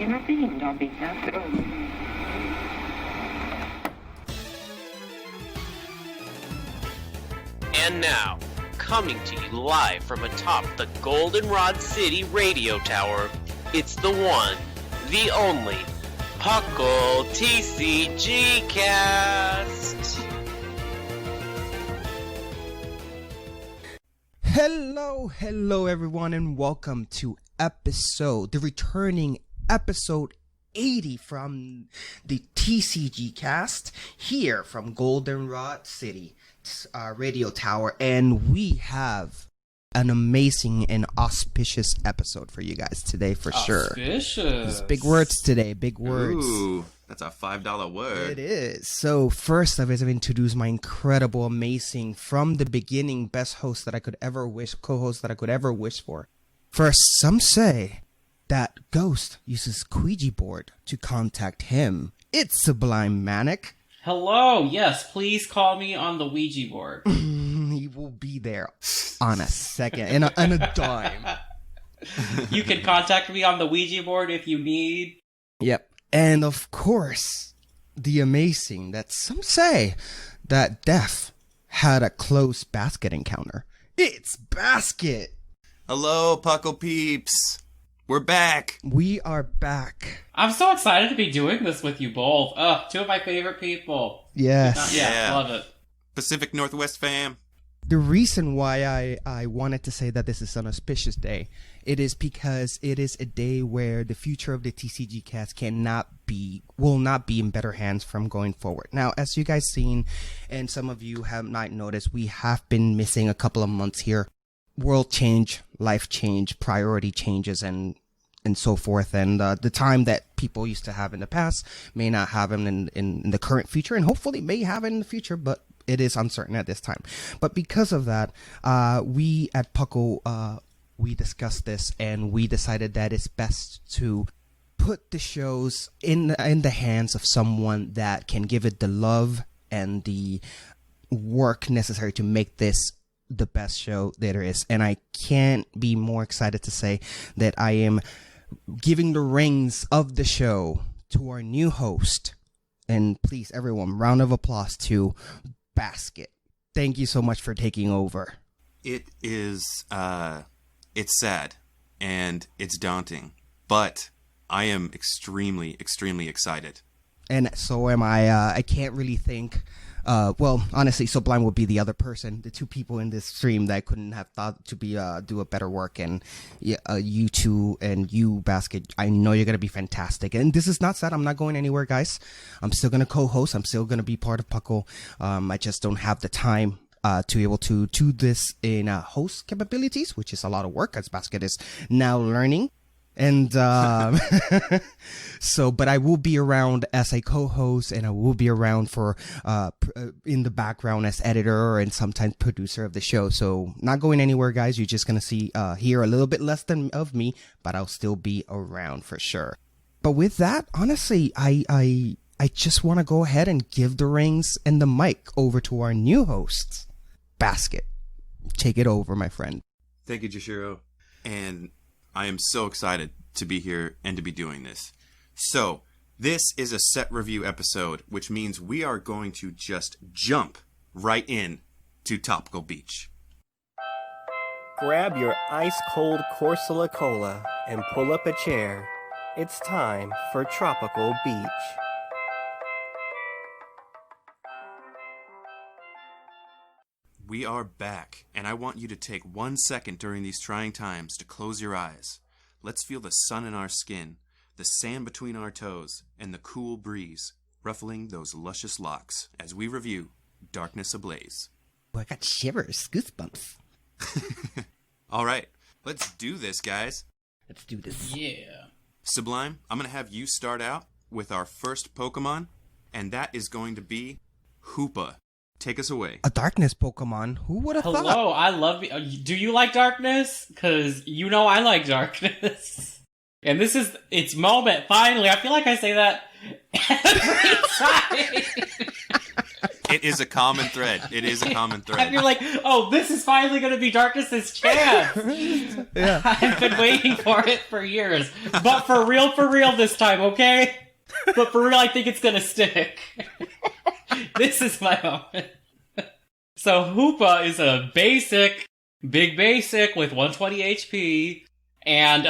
intervened on behalf of... And now, coming to you live from atop the Goldenrod City radio tower, it's the one, the only, PUCL TCGcast. Hello everyone, and welcome to the returning episode 80 from the TCGcast here from Goldenrod City radio tower, and we have an amazing and auspicious episode for you guys today for sure. Auspicious. Big words today, big words. Ooh, that's a $5 word. It is. So first, I've introduced my incredible, amazing, from the beginning, best host that I could ever wish, co-host that I could ever wish for. First, some say that Ghost uses Ouija board to contact him. It's Sublime Manic. Hello, yes, please call me on the Ouija board. He will be there on a second, on a dime. You can contact me on the Ouija board if you need. Yep. And of course, the amazing that some say that Def had a close Basket encounter. It's Basket! Hello, PUCL peeps. We're back. We are back. I'm so excited to be doing this with you both. Two of my favorite people. Yes. Yeah, love it. Pacific Northwest fam. The reason why I wanted to say that this is an auspicious day, it is because it is a day where the future of the TCG cast will not be in better hands from going forward. Now, as you guys seen, and some of you have not noticed, we have been missing a couple of months here. World change, life change, priority changes, and so forth. And the time that people used to have in the past may not have them in the current future, and hopefully may have it in the future, but it is uncertain at this time. But because of that, we at PUCL, we discussed this, and we decided that it's best to put the shows in the hands of someone that can give it the love and the work necessary to make this the best show there is. And I can't be more excited to say that I am giving the reins of the show to our new host. And please, everyone, round of applause to Basket. Thank you so much for taking over. It is, it's sad and it's daunting, but I am extremely, extremely excited. And so am I. I can't really think. Well, honestly, Sublime would be the other person, the two people in this stream that I couldn't have thought to be do a better work. And you two and you, Basket, I know you're gonna be fantastic. And this is not sad. I'm not going anywhere, guys. I'm still gonna co-host. I'm still gonna be part of PUCL. I just don't have the time to be able to do this in host capabilities, which is a lot of work, as Basket is now learning. And so, but I will be around as a co-host, and I will be around for in the background as editor and sometimes producer of the show. So not going anywhere, guys. You're just gonna hear a little bit less of me, but I'll still be around for sure. But with that, honestly, I just want to go ahead and give the reins and the mic over to our new host, Basket. Take it over, my friend. Thank you, Jushiro. And I am so excited to be here and to be doing this. So, this is a set review episode, which means we are going to just jump right in to Tropical Beach. Grab your ice-cold Corsola Cola and pull up a chair. It's time for Tropical Beach. We are back, and I want you to take 1 second during these trying times to close your eyes. Let's feel the sun in our skin, the sand between our toes, and the cool breeze ruffling those luscious locks as we review Darkness Ablaze. Oh, I got shivers, goosebumps. All right, let's do this, guys. Let's do this. Yeah. Sublime, I'm going to have you start out with our first Pokemon, and that is going to be Hoopa. Take us away. A Darkness Pokemon. Who would have thought? Hello, I love you. Do you like Darkness? Because you know I like Darkness. And this is its moment, finally. I feel like I say that every time. It is a common thread. It is a common And thread. you're like, oh, this is finally going to be Darkness's chance. Yeah. I've been waiting for it for years. But for real this time, okay? But for real, I think it's going to stick. This is my moment. So Hoopa is a big basic with 120 HP. And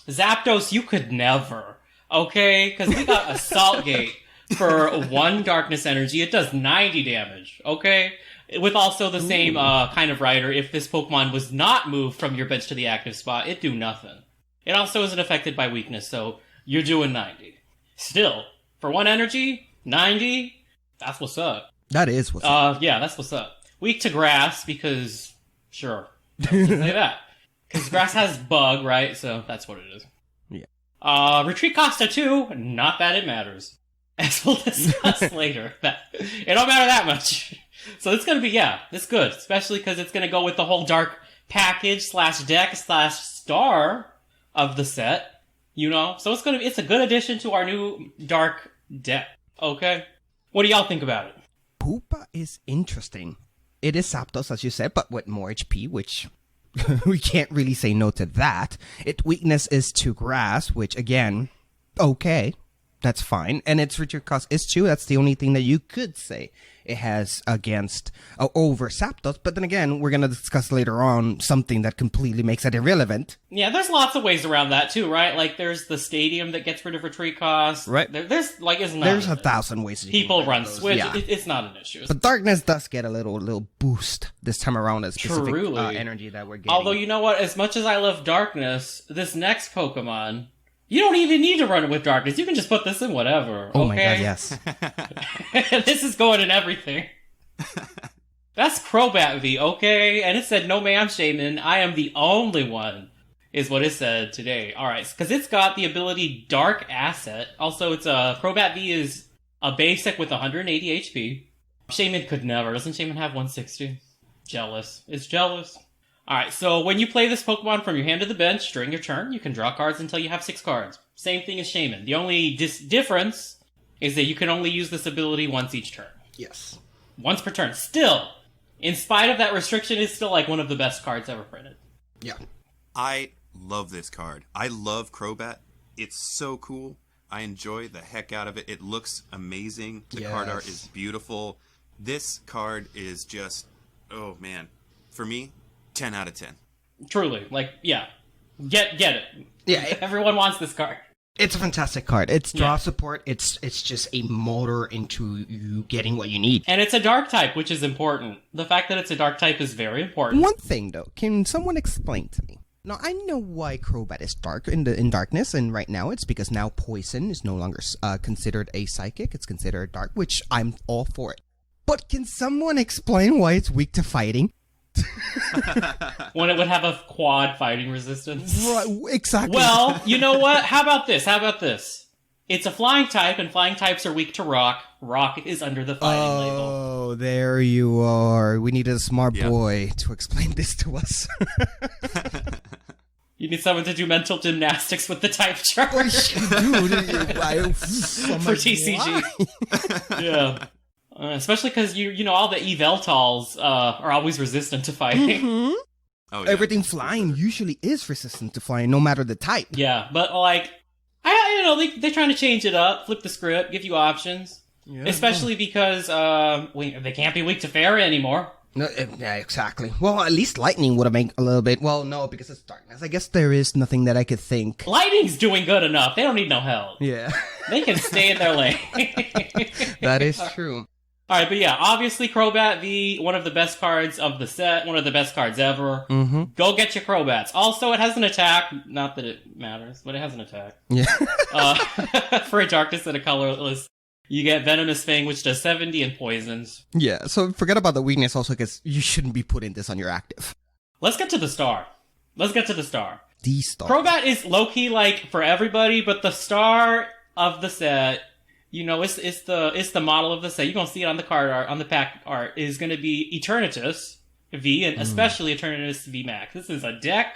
Zapdos, you could never. Okay? Because we got Assault Gate for 1 Darkness Energy. It does 90 damage. Okay? With also the same kind of rider. If this Pokemon was not moved from your bench to the active spot, it'd do nothing. It also isn't affected by weakness, so you're doing 90. Still, for 1 energy, 90, that's what's up. That is what's up. Yeah, that's what's up. Weak to grass, because, sure. Don't say that. Because grass has bug, right? So that's what it is. Yeah. Retreat Costa 2, not that it matters. As we'll discuss later. It don't matter that much. So it's gonna be, yeah, it's good. Especially because it's gonna go with the whole dark package / deck / star of the set. You know? So it's a good addition to our new dark deck. Okay? What do y'all think about it? Hoopa is interesting. It is Zapdos, as you said, but with more HP, which we can't really say no to that. Its weakness is to grass, which, again, okay, that's fine. And its retreat cost is 2. That's the only thing that you could say it has against over Zapdos. But then again, we're going to discuss later on something that completely makes it irrelevant. Yeah, there's lots of ways around that too, right? Like there's the stadium that gets rid of retreat cost. Right. There's like it's not. There's 1,000 ways to People run those. switch. Yeah. It's not an issue. But Darkness does get a little boost this time around as specific Truly. energy that we're getting. Although you know what, as much as I love Darkness, this next Pokemon, you don't even need to run it with Darkness. You can just put this in whatever. Oh okay? my god, yes. This is going in everything. That's Crobat V, okay? And it said, no ma'am, Shaman, I am the only one, is what it said today. Alright, because it's got the ability Dark Asset. Also, it's Crobat V is a basic with 180 HP. Shaman could never. Doesn't Shaman have 160? Jealous. It's jealous. Alright, so when you play this Pokemon from your hand to the bench during your turn, you can draw cards until you have 6 cards. Same thing as Shaman. The only difference is that you can only use this ability once each turn. Yes. Once per turn. Still, in spite of that restriction, it's still like one of the best cards ever printed. Yeah. I love this card. I love Crobat. It's so cool. I enjoy the heck out of it. It looks amazing. The card art is beautiful. This card is just, oh man. For me, 10 out of 10. Truly. Like, yeah. Get it. Yeah. Everyone wants this card. It's a fantastic card. It's draw support. It's just a motor into you getting what you need. And it's a dark type, which is important. The fact that it's a dark type is very important. One thing though, can someone explain to me? Now I know why Crobat is dark in Darkness, and right now it's because now Poison is no longer considered a psychic. It's considered dark, which I'm all for it. But can someone explain why it's weak to fighting? When it would have a quad fighting resistance. Right, exactly. Well, you know what? How about this? It's a flying type, and flying types are weak to rock. Rock is under the fighting label. Oh, there you are. We needed a smart boy to explain this to us. You need someone to do mental gymnastics with the type chart. Dude, For TCG. Yeah. Especially because you know all the Eveltals are always resistant to fighting. Mm-hmm. Oh, yeah. Everything flying usually is resistant to flying, no matter the type. Yeah, but like, they're trying to change it up, flip the script, give you options. Yeah. Especially because they can't be weak to fairy anymore. No, yeah, exactly. Well, at least lightning would have made a little bit. Well, no, because it's darkness. I guess there is nothing that I could think. Lightning's doing good enough. They don't need no help. Yeah. They can stay in their lane. That is true. Alright, but yeah, obviously Crobat V, one of the best cards of the set, one of the best cards ever. Mm-hmm. Go get your Crobats. Also, it has an attack. Not that it matters, but it has an attack. Yeah. For a Darkness and a colorless, you get Venomous Fang, which does 70 and poisons. Yeah, so forget about the weakness also, because you shouldn't be putting this on your active. Let's get to the star. The star. Crobat is low-key, like, for everybody, but the star of the set... You know, it's the model of the set. You're gonna see it on the card art, on the pack art, is gonna be Eternatus V, and especially Eternatus V Max. This is a deck.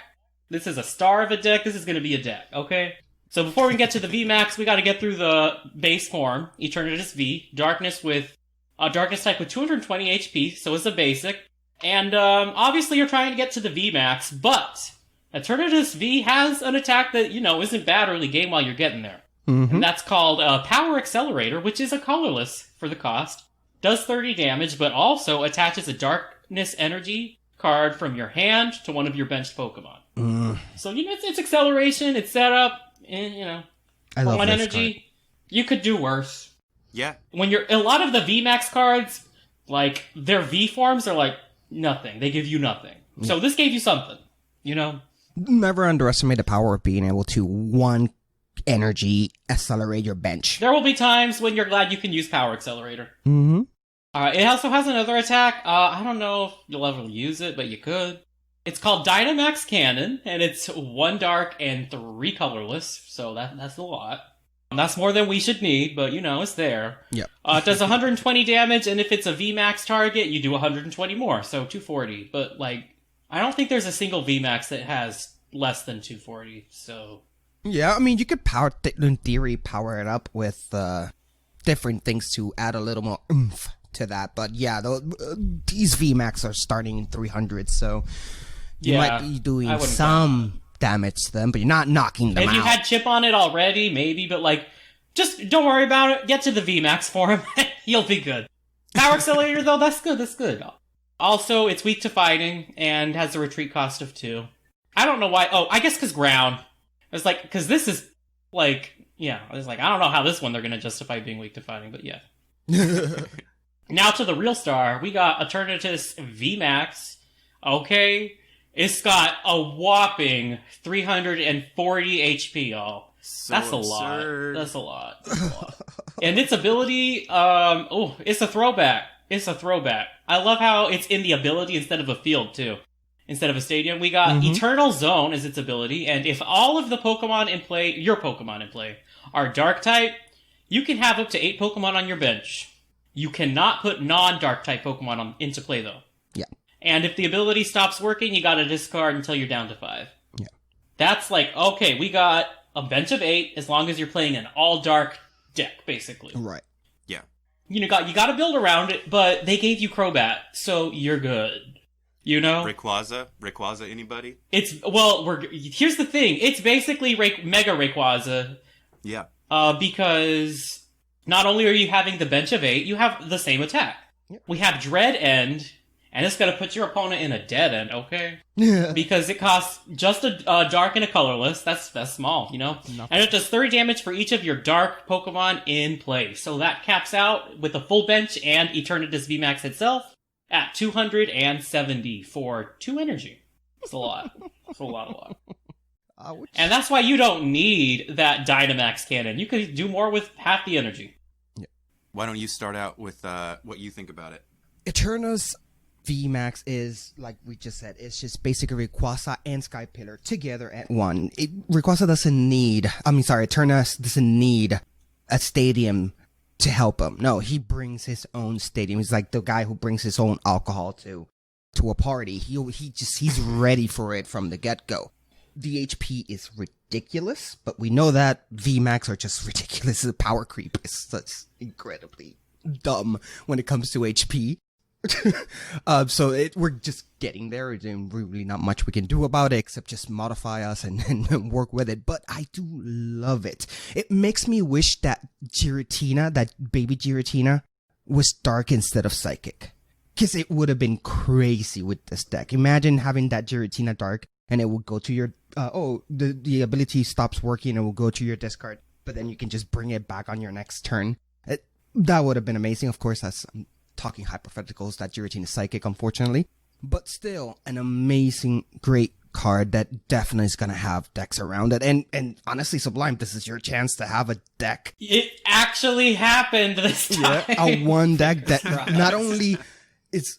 This is a star of a deck. This is gonna be a deck, okay? So before we get to the V Max, we gotta get through the base form, Eternatus V, Darkness with Darkness type with 220 HP, so it's a basic. And obviously you're trying to get to the VMAX, but Eternatus V has an attack that, isn't bad early game while you're getting there. Mm-hmm. And that's called Power Accelerator, which is a colorless for the cost. Does 30 damage, but also attaches a Darkness Energy card from your hand to one of your benched Pokemon. So, it's acceleration, it's setup, and, I love one this energy. card. You could do worse. Yeah. When a lot of the VMAX cards, like, their V forms are like nothing. They give you nothing. So this gave you something, Never underestimate the power of being able to one energy accelerate your bench. There will be times when you're glad you can use Power Accelerator. Mm-hmm. It also has another attack. I don't know if you'll ever use it, but you could. It's called Dynamax Cannon, and it's 1 dark and 3 colorless, so that's a lot. That's more than we should need, but it's there. Yep. It does 120 damage, and if it's a VMAX target, you do 120 more, so 240. But, I don't think there's a single VMAX that has less than 240, so... Yeah, I mean, you could in theory, power it up with different things to add a little more oomph to that. But yeah, these VMAX are starting in 300, so you might be doing some damage to them, but you're not knocking them out. If you had chip on it already, maybe, but just don't worry about it. Get to the VMAX for him, you'll be good. Power Accelerator, though, that's good. Also, it's weak to fighting, and has a retreat cost of 2. I don't know why. Oh, I guess because ground. It's because this is, I was I don't know how this one they're going to justify being weak to fighting, but yeah. Now to the real star, we got Eternatus VMAX. Okay. It's got a whopping 340 HP, y'all. That's absurd. That's a lot. And its ability, it's a throwback. I love how it's in the ability instead of a field, too. Instead of a stadium, we got Eternal Zone as its ability, and if all of the Pokemon in play, your Pokemon in play, are Dark type, you can have up to 8 Pokemon on your bench. You cannot put non-Dark type Pokemon into play, though. Yeah. And if the ability stops working, you gotta discard until you're down to 5. Yeah. That's okay, we got a bench of 8 as long as you're playing an all-Dark deck, basically. Right. Yeah. You gotta build around it, but they gave you Crobat, so you're good. Rayquaza, anybody? Here's the thing. It's basically Mega Rayquaza. Yeah. Because not only are you having the bench of 8, you have the same attack. Yep. We have Dread End, and it's gonna put your opponent in a dead end, okay? Because it costs just a dark and a colorless. That's small, Nothing. And it does 30 damage for each of your dark Pokemon in play. So that caps out with a full bench and Eternatus VMAX itself at 270 for 2 energy. That's a lot. That's a lot. Ouch. And that's why you don't need that Dynamax cannon. You could do more with half the energy. Yeah. Why don't you start out with what you think about it? Eternatus VMAX is, like we just said, it's just basically Rayquaza and Sky Pillar together at one. Eternatus doesn't need a stadium to help him. No, he brings his own stadium. He's like the guy who brings his own alcohol to a party. He's ready for it from the get-go. The HP is ridiculous, but we know that VMAX are just ridiculous. The power creep is such incredibly dumb when it comes to HP. We're just getting there. There's really not much we can do about it except just modify us and work with it. But I do love it. It makes me wish that Giratina, that baby Giratina, was dark instead of psychic. Because it would have been crazy with this deck. Imagine having that Giratina dark and it will go to your... the ability stops working and it will go to your discard. But then you can just bring it back on your next turn. That would have been amazing. Of course, that's... talking hypotheticals, that Giratina is psychic, unfortunately. But still, an amazing, great card that definitely is going to have decks around it. And honestly, Sublime, this is your chance to have a deck. It actually happened this time. Yeah, a one deck that not only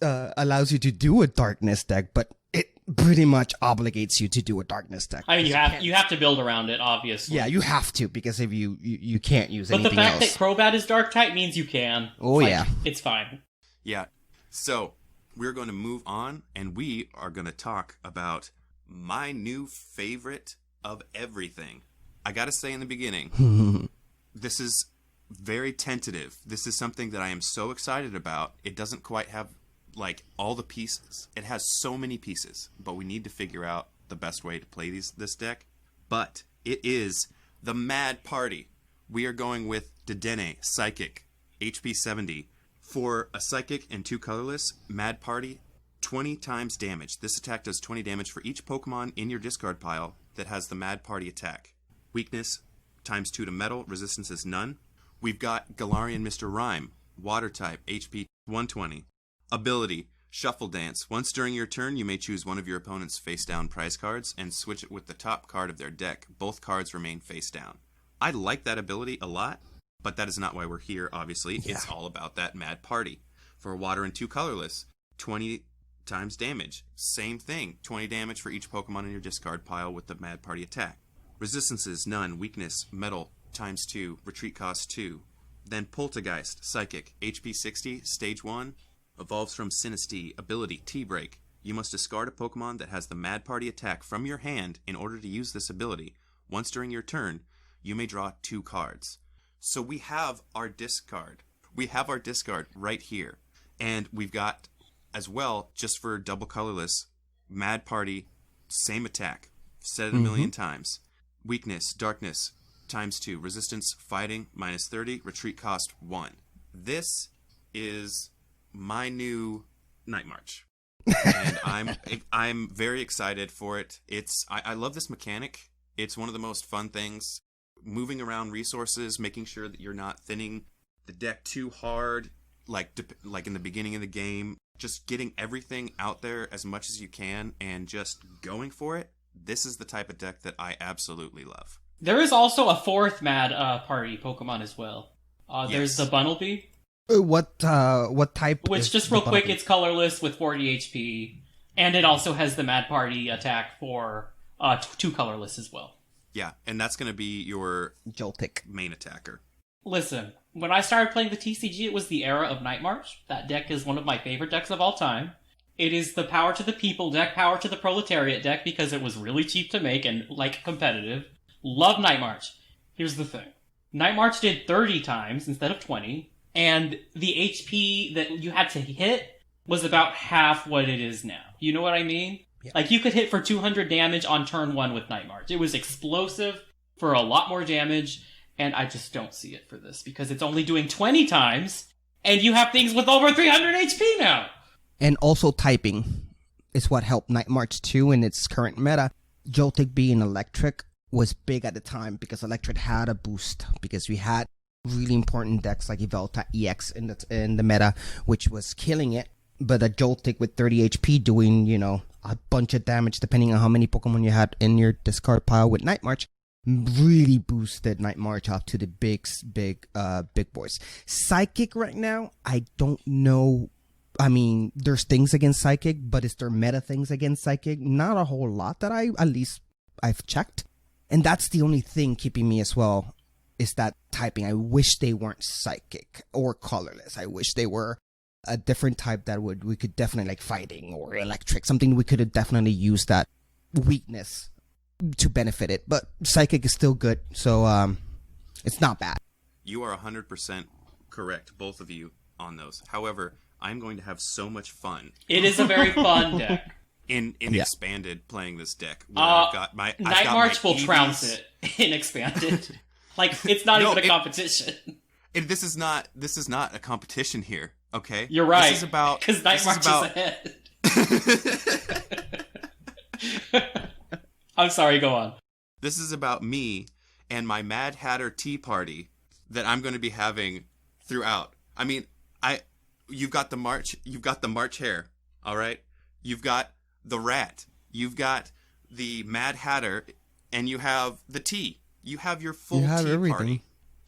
allows you to do a darkness deck, but it pretty much obligates you to do a darkness deck. I mean, you have to build around it, obviously. Yeah, you have to, because if you can't use anything else. But the fact that Crobat is dark type means you can. Oh, yeah. It's fine. Yeah. So, we're going to move on, and we are going to talk about my new favorite of everything. I got to say in the beginning, this is very tentative. This is something that I am so excited about. It doesn't quite have, like, all the pieces. It has so many pieces, but we need to figure out the best way to play this deck. But it is the Mad Party. We are going with Dedenne, Psychic, HP 70. For a Psychic and 2 colorless, Mad Party, 20 times damage. This attack does 20 damage for each Pokemon in your discard pile that has the Mad Party attack. Weakness, times 2 to metal, resistance is none. We've got Galarian Mr. Rhyme, Water type, HP 120. Ability, Shuffle Dance. Once during your turn, you may choose one of your opponent's face-down prize cards and switch it with the top card of their deck. Both cards remain face-down. I like that ability a lot, but that is not why we're here, obviously. Yeah. It's all about that Mad Party. For Water and 2 colorless, 20 times damage. Same thing, 20 damage for each Pokemon in your discard pile with the Mad Party attack. Resistances, none. Weakness, metal, times 2. Retreat cost 2. Then Poltergeist, Psychic, HP 60, Stage 1. Evolves from Sinistea. Ability, T-Break. You must discard a Pokemon that has the Mad Party attack from your hand in order to use this ability. Once during your turn, you may draw 2 cards. So we have our discard. We have our discard right here. And we've got, as well, just for double colorless, Mad Party, same attack. Said it a million times. Weakness, Darkness, times 2. Resistance, Fighting, minus 30. Retreat cost 1. This is my new Night March. And I'm very excited for it. I love this mechanic. It's one of the most fun things. Moving around resources, making sure that you're not thinning the deck too hard, like in the beginning of the game. Just getting everything out there as much as you can and just going for it. This is the type of deck that I absolutely love. There is also a 4th Mad Party Pokemon as well. There's the Bunnelby. What type? Which, just real quick, it's colorless with 40 HP. And it also has the Mad Party attack for 2 colorless as well. Yeah, and that's going to be your Joltik main attacker. Listen, when I started playing the TCG, it was the era of Night March. That deck is one of my favorite decks of all time. It is the Power to the People deck, Power to the Proletariat deck, because it was really cheap to make and, like, competitive. Love Night March. Here's the thing. Night March did 30 times instead of 20, and the HP that you had to hit was about half what it is now. You know what I mean? Yeah. Like, you could hit for 200 damage on turn 1 with Night March. It was explosive for a lot more damage, and I just don't see it for this, because it's only doing 20 times, and you have things with over 300 HP now! And also typing is what helped Night March 2 in its current meta. Joltik being electric was big at the time because electric had a boost, because we had really important decks like Yveltal EX in the meta, which was killing it. But a Joltik with 30 HP doing, a bunch of damage depending on how many Pokemon you had in your discard pile with Night March really boosted Night March up to the big boys. Psychic right now, I don't know. I mean, there's things against Psychic, but is there meta things against Psychic? Not a whole lot that I've checked. And that's the only thing keeping me as well, is that typing. I wish they weren't Psychic or colorless. I wish they were a different type that we could definitely, like Fighting or Electric, something we could have definitely used that weakness to benefit it. But Psychic is still good, so it's not bad. You are 100% correct, both of you, on those. However, I'm going to have so much fun. It is a very fun deck. In Expanded, playing this deck. Night March will trounce it in Expanded. Like, it's not even a competition. This is not a competition here, okay? You're right. This is about... Because Night March is ahead. I'm sorry, go on. This is about me and my Mad Hatter Tea Party that I'm going to be having throughout. I mean, you've got the March Hare, all right? You've got the Rat. You've got the Mad Hatter, and you have the tea. You have your full tea everything. Party.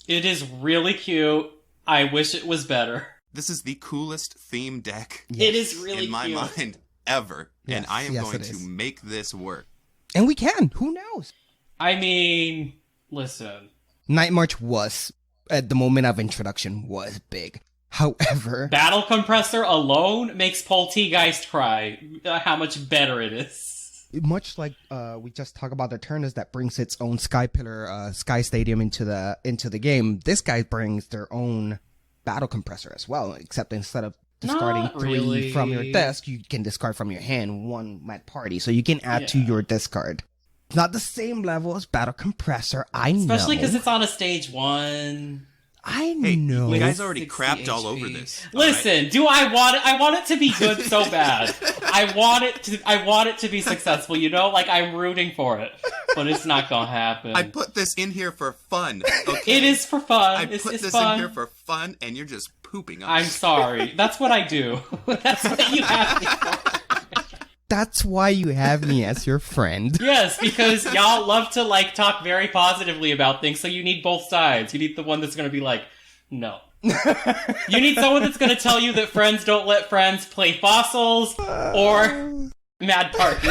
It is really cute. I wish it was better. This is the coolest theme deck. Yes. It is really in my cute. mind ever, yes. And I am going to is. make this work. And we can. Who knows? I mean, listen. Night March was, at the moment of introduction, was big. However, Battle Compressor alone makes Poltergeist cry how much better it is. much like we just talked about the Eternus that brings its own Sky Pillar, Sky Stadium into the game. This guy brings their own battle compressor as well, except instead of discarding Not 3 really. from your desk, you can discard from your hand 1 at party, so you can add to your discard. It's not the same level as battle compressor, I know. Especially because it's on a stage 1. I Hey, know. you guys already 60 crapped all HP. over this. Listen, do I want it? I want it to be good so bad. I want it to be successful, you know? Like, I'm rooting for it. But it's not gonna happen. I put this in here for fun. Okay? It is for fun. I It's put this fun. in here for fun, and you're just pooping on I'm it. sorry. That's what I do. That's what you have me for. That's why you have me as your friend. Yes, because y'all love to, like, talk very positively about things, so you need both sides. You need the one that's gonna be like, no. You need someone that's gonna tell you that friends don't let friends play fossils, or Mad Party.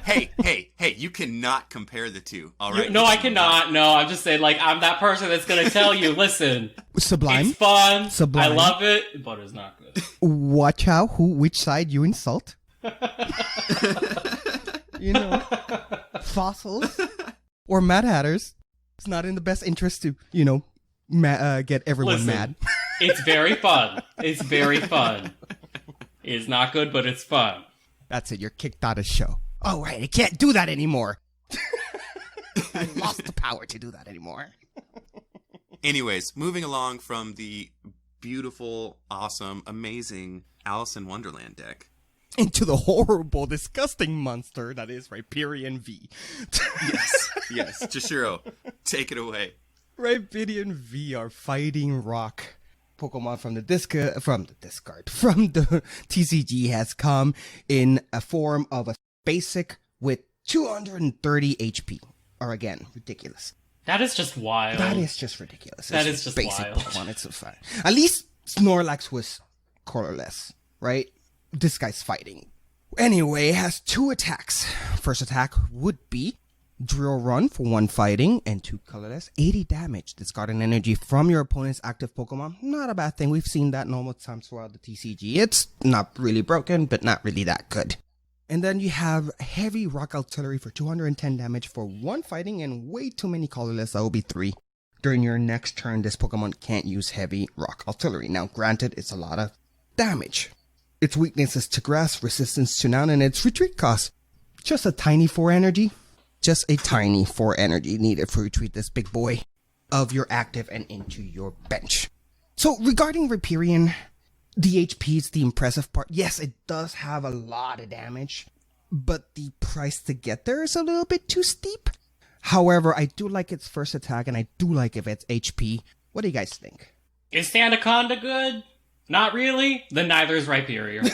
Hey, you cannot compare the two, alright? No, I cannot. No, I'm just saying, like, I'm that person that's gonna tell you, listen, Sublime. it's fun, Sublime. I love it, but it's not good. Watch out which side you insult. You know, fossils or Mad Hatters. It's not in the best interest to, you know, get everyone Listen, mad. It's very fun. It's very fun. It's not good, but it's fun. That's it. You're kicked out of the show. Oh, right. I can't do that anymore. I lost the power to do that anymore. Anyways, moving along from the beautiful, awesome, amazing Alice in Wonderland deck. Into the horrible, disgusting monster that is Rhyperion V. Yes. Jushiro, take it away. Rhyperion V are fighting rock Pokemon from the TCG has come in a form of a basic with 230 HP. Or again, ridiculous. That is just wild. That is just ridiculous. That It's is just basic wild. Pokemon. It's so fine. At least Snorlax was colorless, right? This guy's fighting. Anyway, it has 2 attacks. First attack would be Drill Run for 1 fighting and 2 colorless. 80 damage. Discard an energy from your opponent's active Pokemon. Not a bad thing. We've seen that normal times throughout the TCG. It's not really broken, but not really that good. And then you have Heavy Rock Artillery for 210 damage for 1 fighting and way too many colorless. That will be 3. During your next turn, this Pokemon can't use Heavy Rock Artillery. Now, granted, it's a lot of damage. Its weakness is to grass, resistance to none, and its retreat cost. Just a tiny 4 energy. Just a tiny 4 energy needed for retreat this big boy of your active and into your bench. So regarding Rhyperion, the HP is the impressive part. Yes, it does have a lot of damage, but the price to get there is a little bit too steep. However, I do like its first attack, and I do like its HP. What do you guys think? Is Sandaconda good? Not really? Then neither is Rhyperior.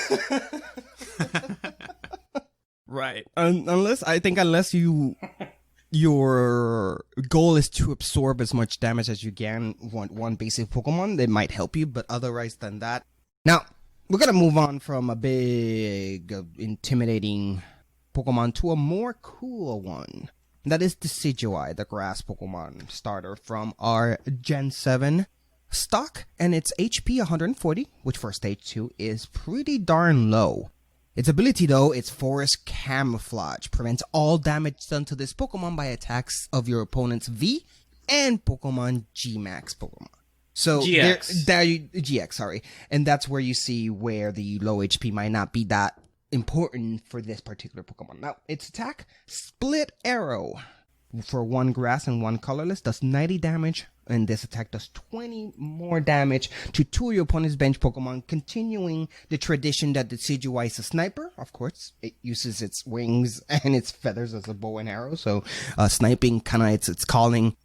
Right. Unless your goal is to absorb as much damage as you can one basic Pokemon, it might help you, but otherwise than that. Now, we're gonna move on from a big, intimidating Pokemon to a more cool one. That is Decidueye, the grass Pokemon starter from our Gen 7 stock, and its HP 140, which for stage 2 is pretty darn low. Its ability though, its Forest Camouflage, prevents all damage done to this Pokemon by attacks of your opponent's V and Pokemon G-Max Pokemon. So GX. GX, sorry. And that's where you see where the low HP might not be that important for this particular Pokemon. Now, its attack, Split Arrow. For 1 grass and 1 colorless, does 90 damage, and this attack does 20 more damage to 2 of your opponent's bench Pokemon, continuing the tradition that Decidueye is a sniper. Of course, it uses its wings and its feathers as a bow and arrow, so sniping kind of its calling.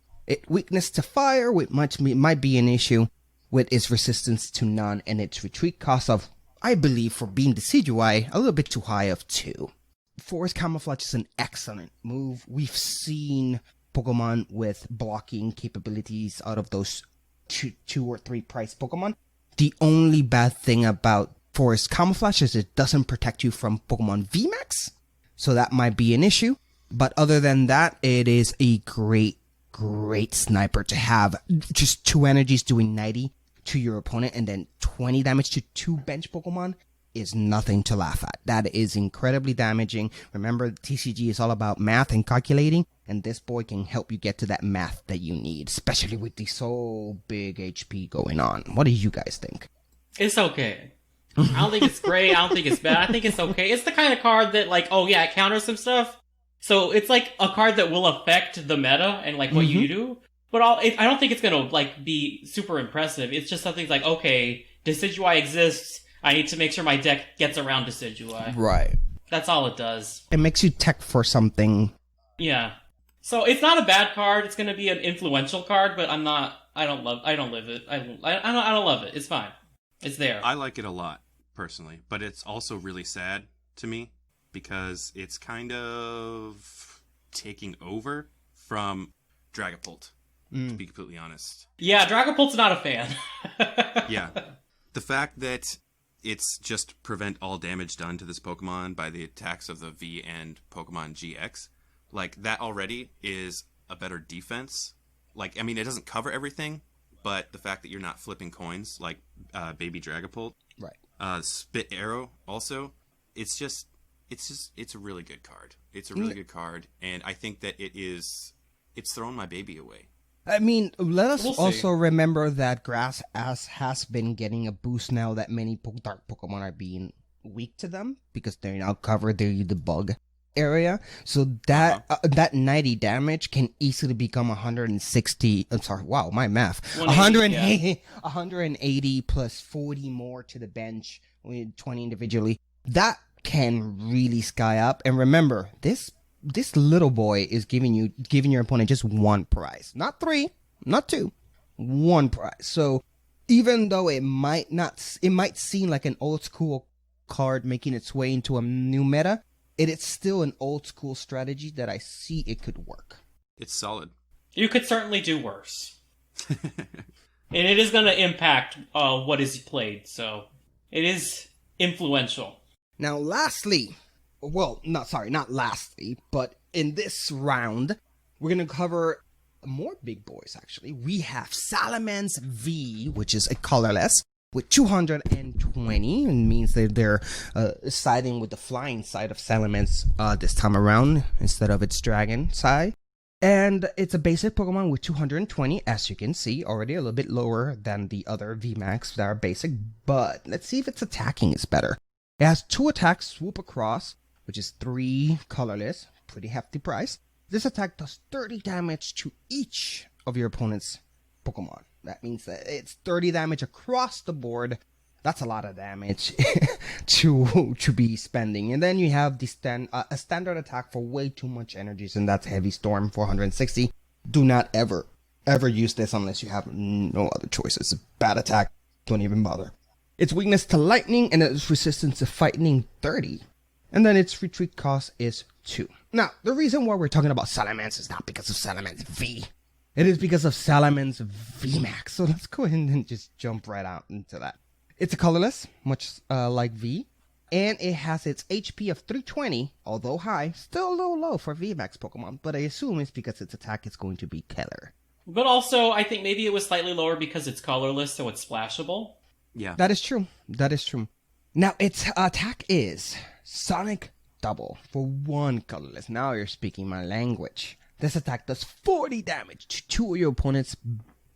Weakness to fire, which might be an issue, with its resistance to none, and its retreat cost of, I believe, for being Decidueye, a little bit too high of 2. Forest Camouflage is an excellent move. We've seen Pokemon with blocking capabilities out of those 2 or 3 price Pokemon. The only bad thing about Forest Camouflage is it doesn't protect you from Pokemon VMAX, so that might be an issue. But other than that, it is a great sniper to have. Just 2 energies doing 90 to your opponent and then 20 damage to 2 bench Pokemon. is nothing to laugh at. That is incredibly damaging. Remember, TCG is all about math and calculating, and this boy can help you get to that math that you need, especially with the so big HP going on. What do you guys think? It's okay. I don't think it's great. I don't think it's bad. I think it's okay. It's the kind of card that, like, oh yeah, it counters some stuff. So it's like a card that will affect the meta and like what you do. But I don't think it's gonna like be super impressive. It's just something like, okay, Decidueye exists. I need to make sure my deck gets around Decidueye. Right. That's all it does. It makes you tech for something. Yeah. So it's not a bad card. It's gonna be an influential card, but I don't live it. I don't love it. It's fine. It's there. I like it a lot, personally, but it's also really sad to me because it's kind of taking over from Dragapult, to be completely honest. Yeah, Dragapult's not a fan. Yeah. The fact that it's just prevent all damage done to this Pokemon by the attacks of the V and Pokemon GX, like, that already is a better defense. Like, I mean, it doesn't cover everything, but the fact that you're not flipping coins like Baby Dragapult, right? Spit Arrow also, it's a really good card. It's a really good card, and I think that it's thrown my baby away. I mean, let us We'll also remember that Grass has been getting a boost now that many dark Pokemon are being weak to them because they're now covered the bug area. So that that 90 damage can easily become 160. I'm sorry, wow, my math. 180 plus 40 more to the bench with 20 individually. That can really sky up. And remember, this little boy is giving your opponent just one prize, not 3, not 2, 1 prize. So even though it might seem like an old school card making its way into a new meta, it is still an old school strategy that I see it could work. It's solid. You could certainly do worse. And it is going to impact what is played, so it is influential. Now, lastly, well, not lastly, but in this round, we're going to cover more big boys, actually. We have Salamence V, which is a colorless, with 220. It means that they're siding with the flying side of Salamence this time around, instead of its dragon side. And it's a basic Pokemon with 220, as you can see, already a little bit lower than the other VMAX that are basic, but let's see if its attacking is better. It has 2 attacks, Swoop Across, which is 3 colorless, pretty hefty price. This attack does 30 damage to each of your opponent's Pokemon. That means that it's 30 damage across the board. That's a lot of damage to be spending. And then you have the a standard attack for way too much energies, and that's Heavy Storm, 460. Do not ever use this unless you have no other choices. It's a bad attack. Don't even bother. Its weakness to lightning and its resistance to fighting, 30. And then its retreat cost is 2. Now, the reason why we're talking about Salamence is not because of Salamence V. It is because of Salamence VMAX. So let's go ahead and just jump right out into that. It's a colorless, much like V. And it has its HP of 320, although high, still a little low for VMAX Pokemon. But I assume it's because its attack is going to be killer. But also, I think maybe it was slightly lower because it's colorless, so it's splashable. Yeah. That is true. That is true. Now, its attack is Sonic Double for 1 colorless. Now you're speaking my language. This attack does 40 damage to 2 of your opponent's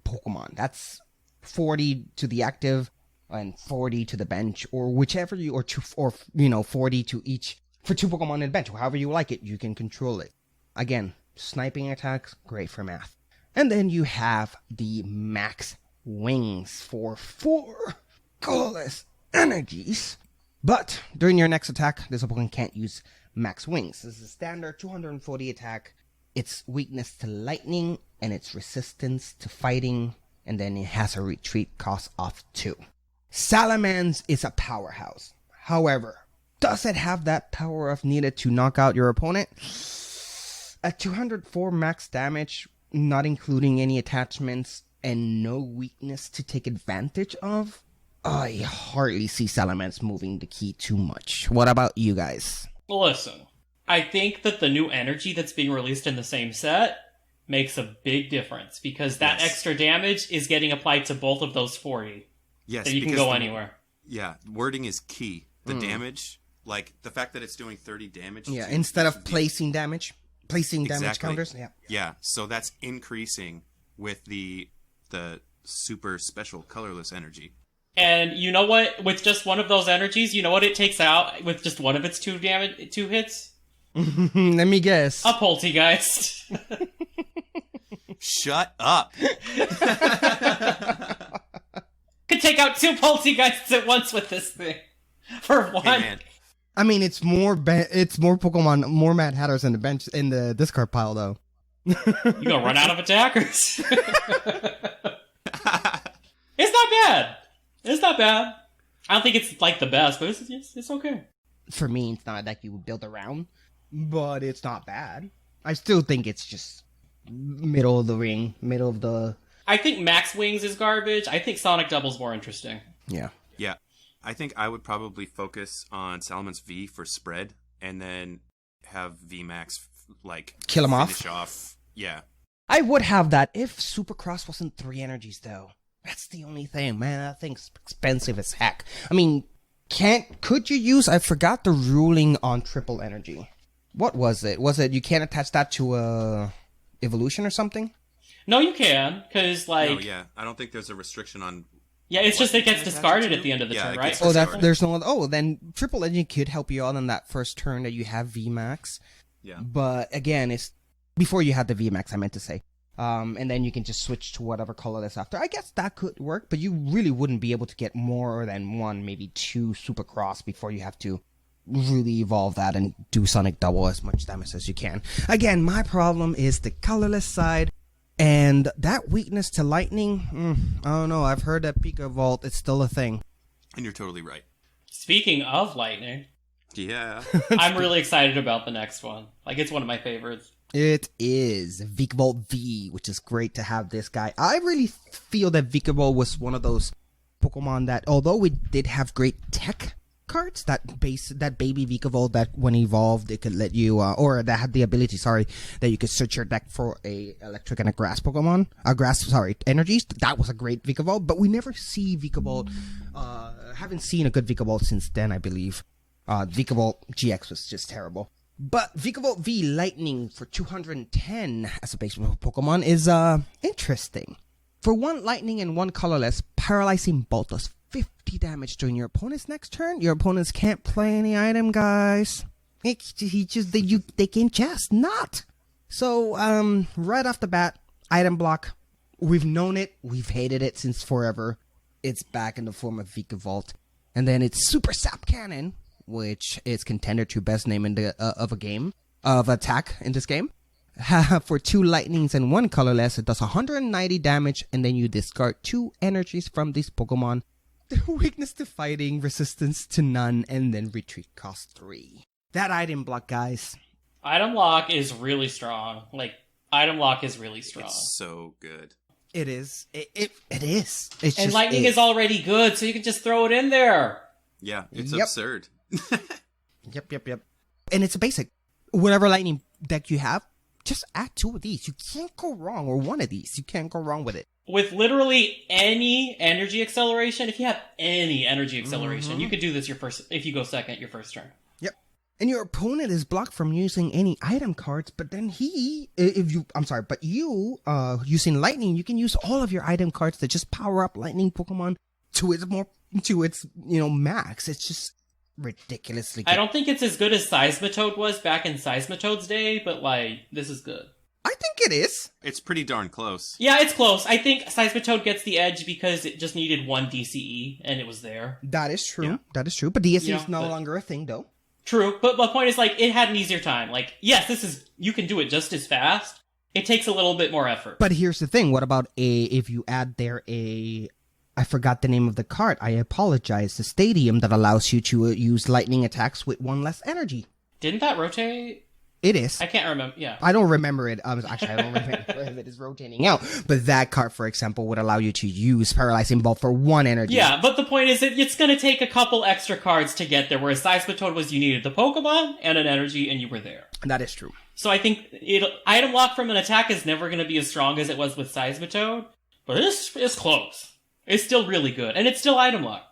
Pokemon. That's 40 to the active and 40 to the bench, or whichever you, or 40 to each for 2 Pokemon in the bench. However you like it, you can control it. Again, sniping attacks, great for math. And then you have the Max Wings for 4 colorless energies. But during your next attack, this Pokemon can't use Max Wings. This is a standard 240 attack. Its weakness to lightning and its resistance to fighting, and then it has a retreat cost of 2. Salamence is a powerhouse. However, does it have that power of needed to knock out your opponent? At 204 max damage, not including any attachments, and no weakness to take advantage of, I hardly see Salamence moving the key too much. What about you guys? Listen, I think that the new energy that's being released in the same set makes a big difference, because that extra damage is getting applied to both of those 40. Yes, so you can go anywhere. Yeah, wording is key the damage, like the fact that it's doing 30 damage. Yeah, to instead of the- placing damage damage Exactly. counters. Yeah. Yeah, so that's increasing with the super special colorless energy. And you know what? With just one of those energies, you know what it takes out with just one of its two hits? Let me guess. A Poltegeist. Shut up. Could take out 2 Poltegeists at once with this thing. For one. Hey man, I mean, it's more Pokemon, more Mad Hatters in the discard pile though. You're gonna run out of attackers. It's not bad. It's not bad. I don't think it's like the best, but it's okay. For me, it's not a deck you would build around, but it's not bad. I still think it's just middle of the ring, middle of the... I think Max Wings is garbage. I think Sonic Double's more interesting. Yeah. yeah, I think I would probably focus on Salaman's V for spread, and then have VMAX like Kill him finish off. off. Yeah, I would have that if Supercross wasn't 3 energies, though. That's the only thing, man. That thing's expensive as heck. I mean, could you use... I forgot the ruling on triple energy. What was it? Was it you can't attach that to a evolution or something? No, you can, because like... no, yeah, I don't think there's a restriction on. Yeah, it's just it gets discarded at the end of the Yeah, turn, it right? gets Oh, discarded. there's no... Oh, then triple energy could help you out on that first turn that you have VMAX. Yeah, But again, it's before you had the VMAX, I meant to say. And then you can just switch to whatever color that's after. I guess that could work, but you really wouldn't be able to get more than 1, maybe 2 Supercross before you have to really evolve that and do Sonic Double as much damage as you can. Again, my problem is the colorless side, and that weakness to lightning, I don't know. I've heard that Pika Vault is still a thing. and you're totally right. Speaking of lightning, Yeah, I'm really excited about the next one. Like, it's one of my favorites. It is Vikavolt V, which is great to have this guy. I really feel that Vikavolt was one of those Pokemon that, although it did have great tech cards, that baby Vikavolt that when evolved, it could let you, or that had the ability, that you could search your deck for a electric and a grass Pokemon, energies. That was a great Vikavolt, but we never see Vikavolt, haven't seen a good Vikavolt since then, I believe. Vikavolt GX was just terrible. But Vikavolt V Lightning for 210 as a base Pokemon is interesting. For 1 lightning and 1 colorless, Paralyzing Bolt does 50 damage during your opponent's next turn. Your opponents can't play any item, guys. They can just not. So, right off the bat, item block. We've known it. We've hated it since forever. It's back in the form of Vikavolt. And then it's Super Sap Cannon, which is contender to best name in the of a game of attack in this game. For 2 lightnings and 1 colorless, it does 190 damage, and then you discard 2 energies from this Pokemon. Weakness to fighting, resistance to none, and then retreat cost 3. That item block, guys. Item Lock is really strong. Like, Item Lock is really strong. it's so good. It is. It is. It's And just Lightning is. is already good, so you can just throw it in there. Yeah, it's Yep. absurd. Yep. And it's a basic. Whatever lightning deck you have, just add 2 of these. You can't go wrong, or 1 of these. You can't go wrong with it. With literally any energy acceleration, if you have any energy acceleration, you could do this if you go second, your first turn. Yep. And your opponent is blocked from using any item cards, but then you, using lightning, you can use all of your item cards to just power up lightning Pokemon to its max. It's just ridiculously good. I don't think it's as good as Seismitoad was back in Seismitoad's day, but like, this is good. I think it is. It's pretty darn close. Yeah, it's close. I think Seismitoad gets the edge because it just needed 1 DCE, and it was there. That is true. Yeah. That is true. But DSC Yeah, is no but- longer a thing, though. True, but my point is, like, it had an easier time. Like, yes, you can do it just as fast. It takes a little bit more effort. But here's the thing. What about if you add there I forgot the name of the card. I apologize. The stadium that allows you to use lightning attacks with 1 less energy. Didn't that rotate? It is. I can't remember. Yeah. I don't remember it. Actually, I don't remember if it is rotating out. But that card, for example, would allow you to use Paralyzing Bolt for 1 energy. Yeah, but the point is that it's going to take a couple extra cards to get there, whereas Seismitoad was you needed the Pokemon and an energy, and you were there. That is true. So I think item lock from an attack is never going to be as strong as it was with Seismitoad, but it's close. It's still really good, and it's still item lock.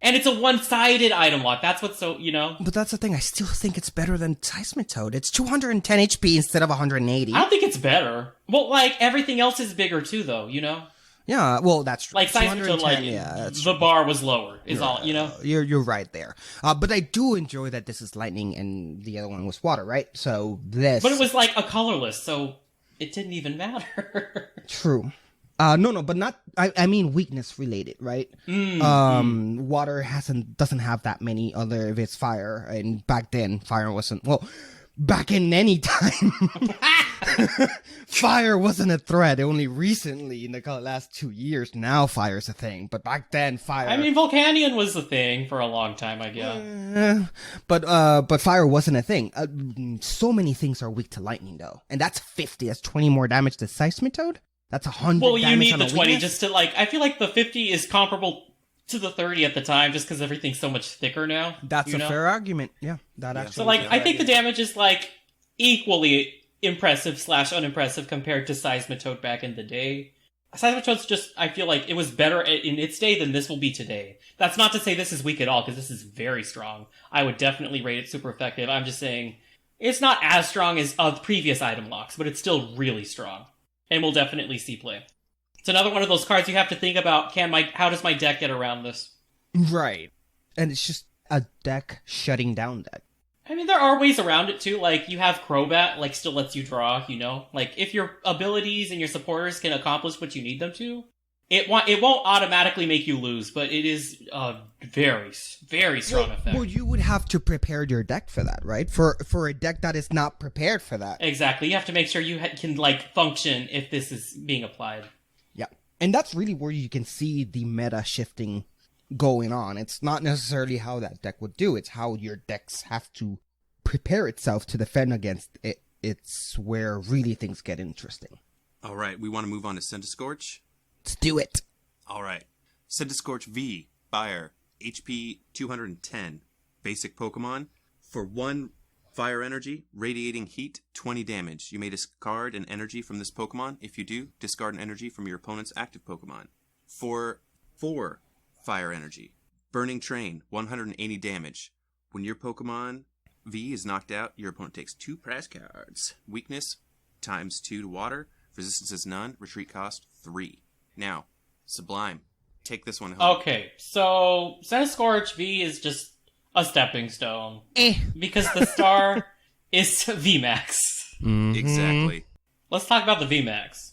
And it's a one-sided item lock. That's what's so, But that's the thing. I still think it's better than Seismitoad. It's 210 HP instead of 180. I don't think it's better. Well, like, everything else is bigger too, though, Yeah, well, that's true. Like, Seismitoad, like, the bar was lower, You're right there. But I do enjoy that this is lightning and the other one was water, right? So this... But it was, like, a colorless, so it didn't even matter. True. No, but not. I mean weakness related, right? Water doesn't have that many other if it's fire, and back then fire wasn't. Well, back in any time, fire wasn't a threat. Only recently, in the last 2 years, now fire's a thing. But back then, fire. I mean, Volcanion was a thing for a long time, I guess. But fire wasn't a thing. So many things are weak to lightning, though, and that's 50. That's 20 more damage to Seismitoad. That's 100. Well, you damage need on the a 20 weakness? just to, like, I feel like the 50 is comparable to the 30 at the time just because everything's so much thicker now. That's a fair argument. Yeah, that actually. So, like, I think the damage is, like, equally impressive / unimpressive compared to Seismitoad back in the day. Seismitoad's just, I feel like it was better in its day than this will be today. That's not to say this is weak at all, because this is very strong. I would definitely rate it super effective. I'm just saying, it's not as strong as previous item locks, but it's still really strong. And we'll definitely see play. It's another one of those cards you have to think about, how does my deck get around this? Right. And it's just a deck shutting down deck. I mean, there are ways around it, too. Like, you have Crobat, like, still lets you draw, Like, if your abilities and your supporters can accomplish what you need them to, it won't automatically make you lose, but it is a very, very strong effect. Well, you would have to prepare your deck for that, right? For a deck that is not prepared for that. Exactly. You have to make sure you can, like, function if this is being applied. Yeah. And that's really where you can see the meta shifting going on. It's not necessarily how that deck would do. It's how your decks have to prepare itself to defend against it. It's where really things get interesting. All right, we want to move on to Centiskorch. Let's do it. All right. Centiskorch V, Fire, HP 210, basic Pokemon. For 1 fire energy, radiating heat, 20 damage. You may discard an energy from this Pokemon. If you do, discard an energy from your opponent's active Pokemon. For 4 fire energy, Burning Train, 180 damage. When your Pokemon V is knocked out, your opponent takes 2 prize cards. Weakness, ×2 to water. Resistance is none. Retreat cost 3. Now, Sublime, take this one home. Okay, so Centiskorch V is just a stepping stone. Because the star is VMAX. Mm-hmm. Exactly. Let's talk about the VMAX.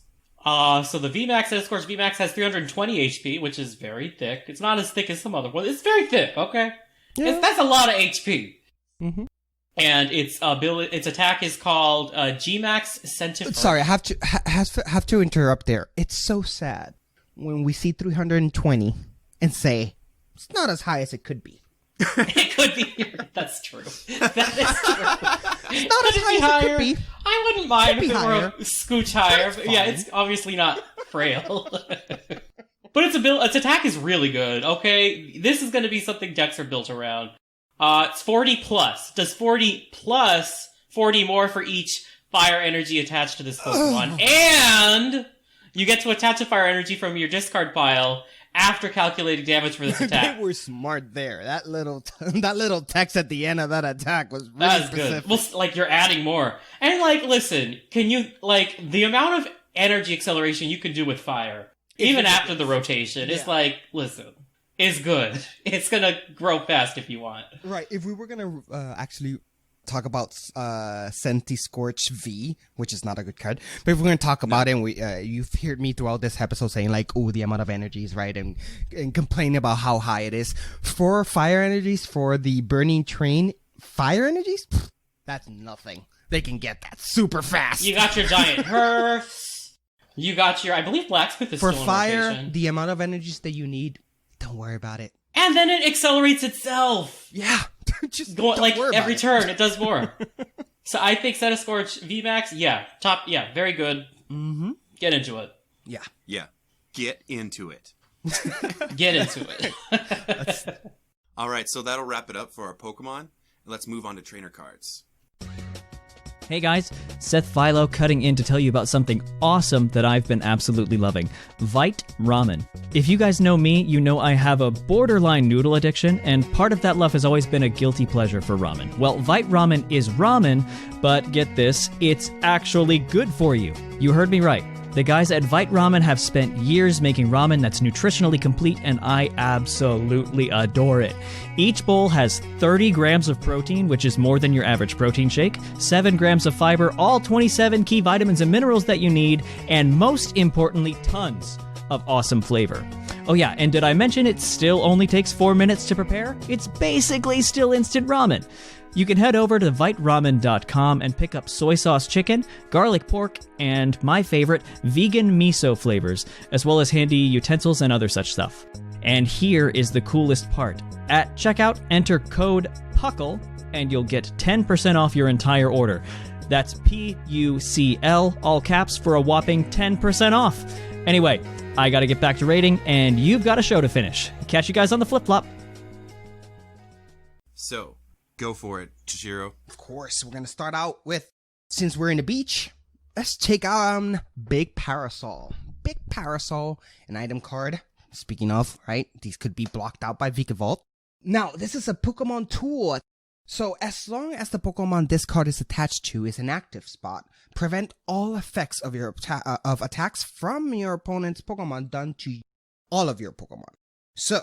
So the VMAX, Centiskorch VMAX has 320 HP, which is very thick. It's not as thick as some other ones. It's very thick, okay? Yeah. That's a lot of HP. Mm-hmm. And its attack is called Gmax Centifer. Sorry, I have to interrupt there. It's so sad when we see 320 and say it's not as high as it could be. It could be. That's true. That is true. It's not as high as it could be. I wouldn't mind if it higher. were a scooch higher. But yeah, it's obviously not frail. But its attack is really good. Okay, this is going to be something decks are built around. It's 40 plus. Does 40 plus 40 more for each fire energy attached to this Pokemon. And you get to attach a fire energy from your discard pile after calculating damage for this attack. They were smart there. That little text at the end of that attack was really That is specific. good. Well, like, you're adding more. And, like, listen, can you, like, the amount of energy acceleration you can do with fire, even after the rotation, it's like, listen, it's good. It's gonna grow fast if you want. Right. If we were gonna actually talk about Centiskorch V, which is not a good card, but if we're gonna talk about it, and you've heard me throughout this episode saying like, "Oh, the amount of energy is right," and complaining about how high it is for fire energies for the Burning Train fire energies. That's nothing. They can get that super fast. You got your giant Herfs. You got your, I believe, Blacksmith is for still in fire. rotation. The amount of energies that you need, don't worry about it. And then it accelerates itself. Yeah, just Go, don't like worry every about turn, it does more. So I think Centiskorch VMAX, very good. Mm-hmm. Get into it. Yeah. Get into it. Get into it. All right, so that'll wrap it up for our Pokemon. Let's move on to trainer cards. Hey guys, Seth Philo cutting in to tell you about something awesome that I've been absolutely loving. Vite Ramen. If you guys know me, you know I have a borderline noodle addiction, and part of that love has always been a guilty pleasure for ramen. Well, Vite Ramen is ramen, but get this, it's actually good for you. You heard me right. The guys at Vite Ramen have spent years making ramen that's nutritionally complete, and I absolutely adore it. Each bowl has 30 grams of protein, which is more than your average protein shake, 7 grams of fiber, all 27 key vitamins and minerals that you need, and most importantly, tons of awesome flavor. Oh yeah, and did I mention it still only takes 4 minutes to prepare? It's basically still instant ramen. You can head over to viteramen.com and pick up soy sauce chicken, garlic pork, and my favorite, vegan miso flavors, as well as handy utensils and other such stuff. And here is the coolest part. At checkout, enter code PUCL, and you'll get 10% off your entire order. That's PUCL, all caps, for a whopping 10% off. Anyway, I gotta get back to rating, and you've got a show to finish. Catch you guys on the flip-flop. So, go for it, Jushiro. Of course, we're going to start out with, since we're in the beach, let's take on Big Parasol. Big Parasol, an item card. Speaking of, right, these could be blocked out by Vikavolt. Now, this is a Pokemon tool. So, as long as the Pokemon this card is attached to is an active spot, prevent all effects of your of attacks from your opponent's Pokemon done to all of your Pokemon. So,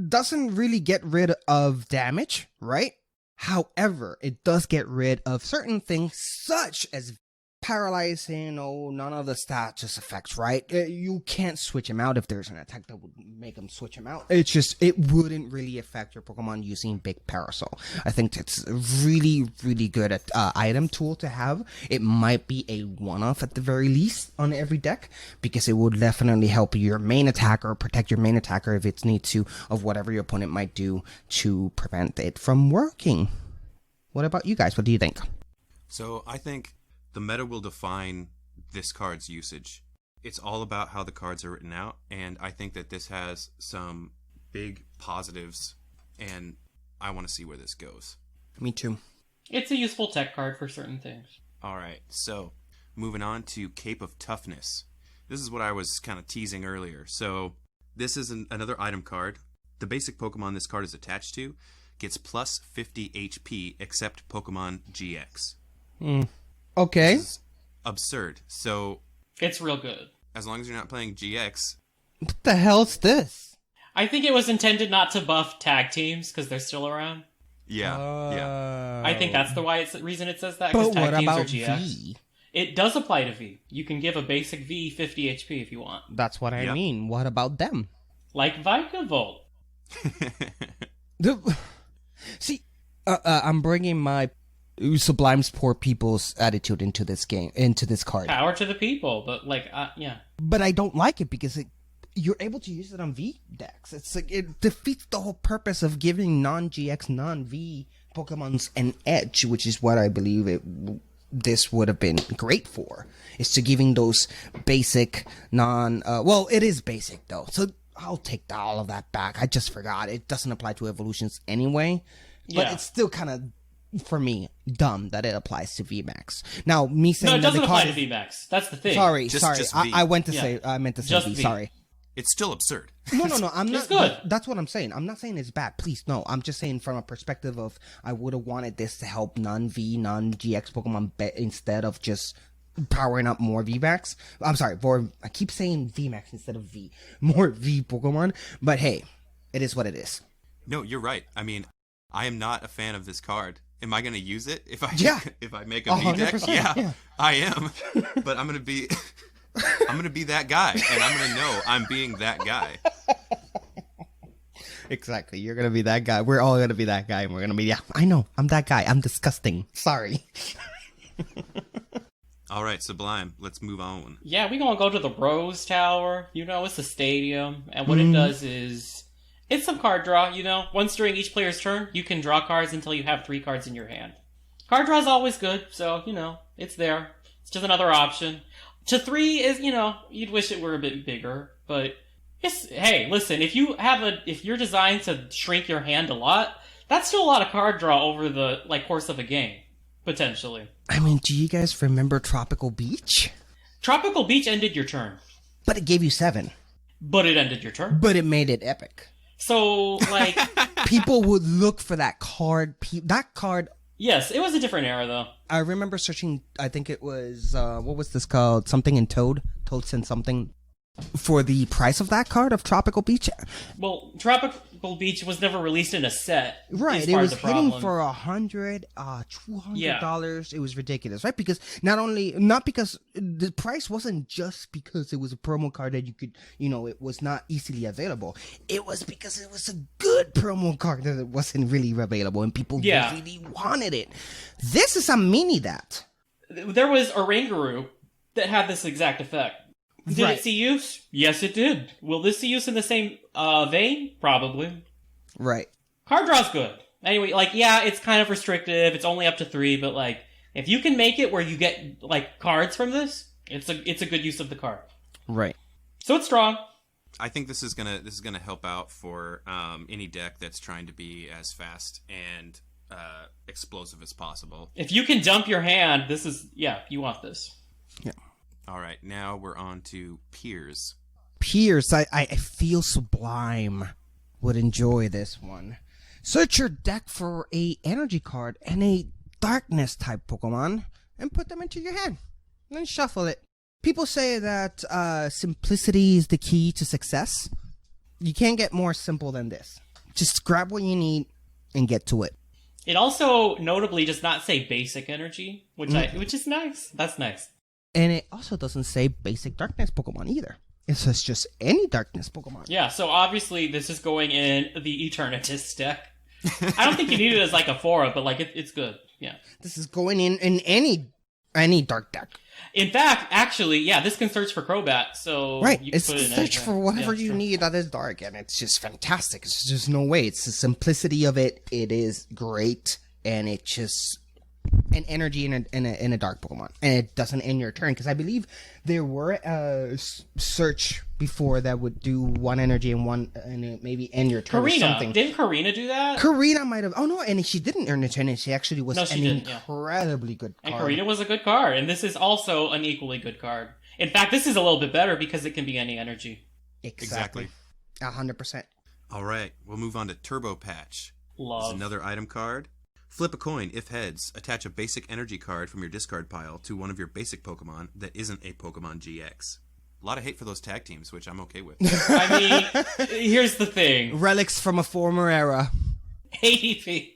doesn't really get rid of damage, right? However, it does get rid of certain things such as paralyzing, none of the status effects, right? You can't switch him out if there's an attack that would make him switch him out. It's just, it wouldn't really affect your Pokemon using Big Parasol. I think it's a really, really good item tool to have. It might be a one-off at the very least on every deck, because it would definitely help your main attacker, protect your main attacker if it's need to, of whatever your opponent might do to prevent it from working. What about you guys? What do you think? So, I think the meta will define this card's usage. It's all about how the cards are written out, and I think that this has some big positives, and I want to see where this goes. Me too. It's a useful tech card for certain things. Alright, so moving on to Cape of Toughness. This is what I was kind of teasing earlier. So, this is another item card. The basic Pokemon this card is attached to gets plus 50 HP except Pokemon GX. Okay. This is absurd. So, It's real good. as long as you're not playing GX, What the hell's this? I think it was intended not to buff tag teams because they're still around. yeah. I think that's the reason it says that, But because tag what teams are about GX. V? It does apply to V. You can give a basic V 50 HP if you want. That's what I Yep. mean. What about them? Like Vikavolt. See, I'm bringing my Sublime's poor people's attitude into this game, into this card. Power to the people, but yeah. But I don't like it because you're able to use it on V decks. It's like it defeats the whole purpose of giving non-GX, non-V Pokemons an edge, which is what I believe this would have been great for. Is to giving those basic well, it is basic though, so I'll take all of that back. I just forgot. It doesn't apply to evolutions anyway, but Yeah. it's still kind of, for me, dumb that it applies to VMAX. Now, me saying No, it that doesn't the apply card to VMAX. That's the thing. Sorry. Just V. I meant to Yeah. say. I meant to say Just V. V. Sorry. It's still absurd. No. I'm It's not. good. That's what I'm saying. I'm not saying it's bad. Please, no. I'm just saying from a perspective of I would have wanted this to help non-V, non-GX Pokemon instead of just powering up more VMAX. I'm sorry. I keep saying VMAX instead of V. More V Pokemon. But hey, it is what it is. No, you're right. I mean, I am not a fan of this card. Am I going to use it if I if I make a V deck? 100%, Yeah, I am. But I'm going to be that guy, and I'm going to know I'm being that guy. Exactly. You're gonna be that guy. We're all gonna be that guy, and we're gonna be. Yeah, I know. I'm that guy. I'm disgusting. Sorry. All right, Sublime. Let's move on. Yeah, we gonna go to the Rose Tower. It's a stadium, and what it does is it's some card draw. Once during each player's turn, you can draw cards until you have 3 cards in your hand. Card draw is always good, so it's there. It's just another option. To 3 is you'd wish it were a bit bigger, but hey, listen, if you're designed to shrink your hand a lot, that's still a lot of card draw over the course of a game. Potentially. I mean, do you guys remember Tropical Beach? Tropical Beach ended your turn. But it gave you 7. But it ended your turn. But it made it epic. So, like... People would look for that card. That card... Yes, it was a different era, though. I remember searching, I think it was, what was this called? Something in Toad. Toad sent something for the price of that card of Tropical Beach. Well, Tropical Beach was never released in a set. Right, it was hitting for $100, $200. It was ridiculous, right? Because not because the price wasn't just because it was a promo card that you could, it was not easily available. It was because it was a good promo card that it wasn't really available and people really wanted it. This is a mini that. There was Oranguru that had this exact effect. Did it see use? Yes, it did. Will this see use in the same vein? Probably. Right. Card draw's good. Anyway, it's kind of restrictive. It's only up to 3, but if you can make it where you get cards from this, it's a good use of the card. Right. So it's strong. I think this is gonna help out for any deck that's trying to be as fast and explosive as possible. If you can dump your hand, you want this. Yeah. All right, now we're on to Piers. Piers, I feel Sublime would enjoy this one. Search your deck for a energy card and a darkness type Pokemon and put them into your hand. Then shuffle it. People say that simplicity is the key to success. You can't get more simple than this. Just grab what you need and get to it. It also notably does not say basic energy, which is nice. That's nice. And it also doesn't say basic darkness Pokemon either. It says just any darkness Pokemon. Yeah, so obviously this is going in the Eternatus deck. I don't think you need it as a Fora, but it's good. Yeah. This is going in any dark deck. In fact, actually, this can search for Crobat, so you can it's put it in search for whatever you need that is dark, and it's just fantastic. It's just no way. It's the simplicity of it. It is great, and it just an energy in a dark Pokemon, and it doesn't end your turn, because I believe there were a search before that would do 1 energy and it maybe end your turn. Didn't Karina do that? Karina might have. Oh no, and she didn't earn a turn, and she actually was incredibly good card. And Karina was a good card, and this is also an equally good card. In fact, this is a little bit better because it can be any energy. Exactly. 100%. All right, we'll move on to Turbo Patch. Love. This is another item card. Flip a coin. If heads, attach a basic energy card from your discard pile to one of your basic Pokemon that isn't a Pokemon GX. A lot of hate for those tag teams, which I'm okay with. I mean, here's the thing. Relics from a former era. ADP.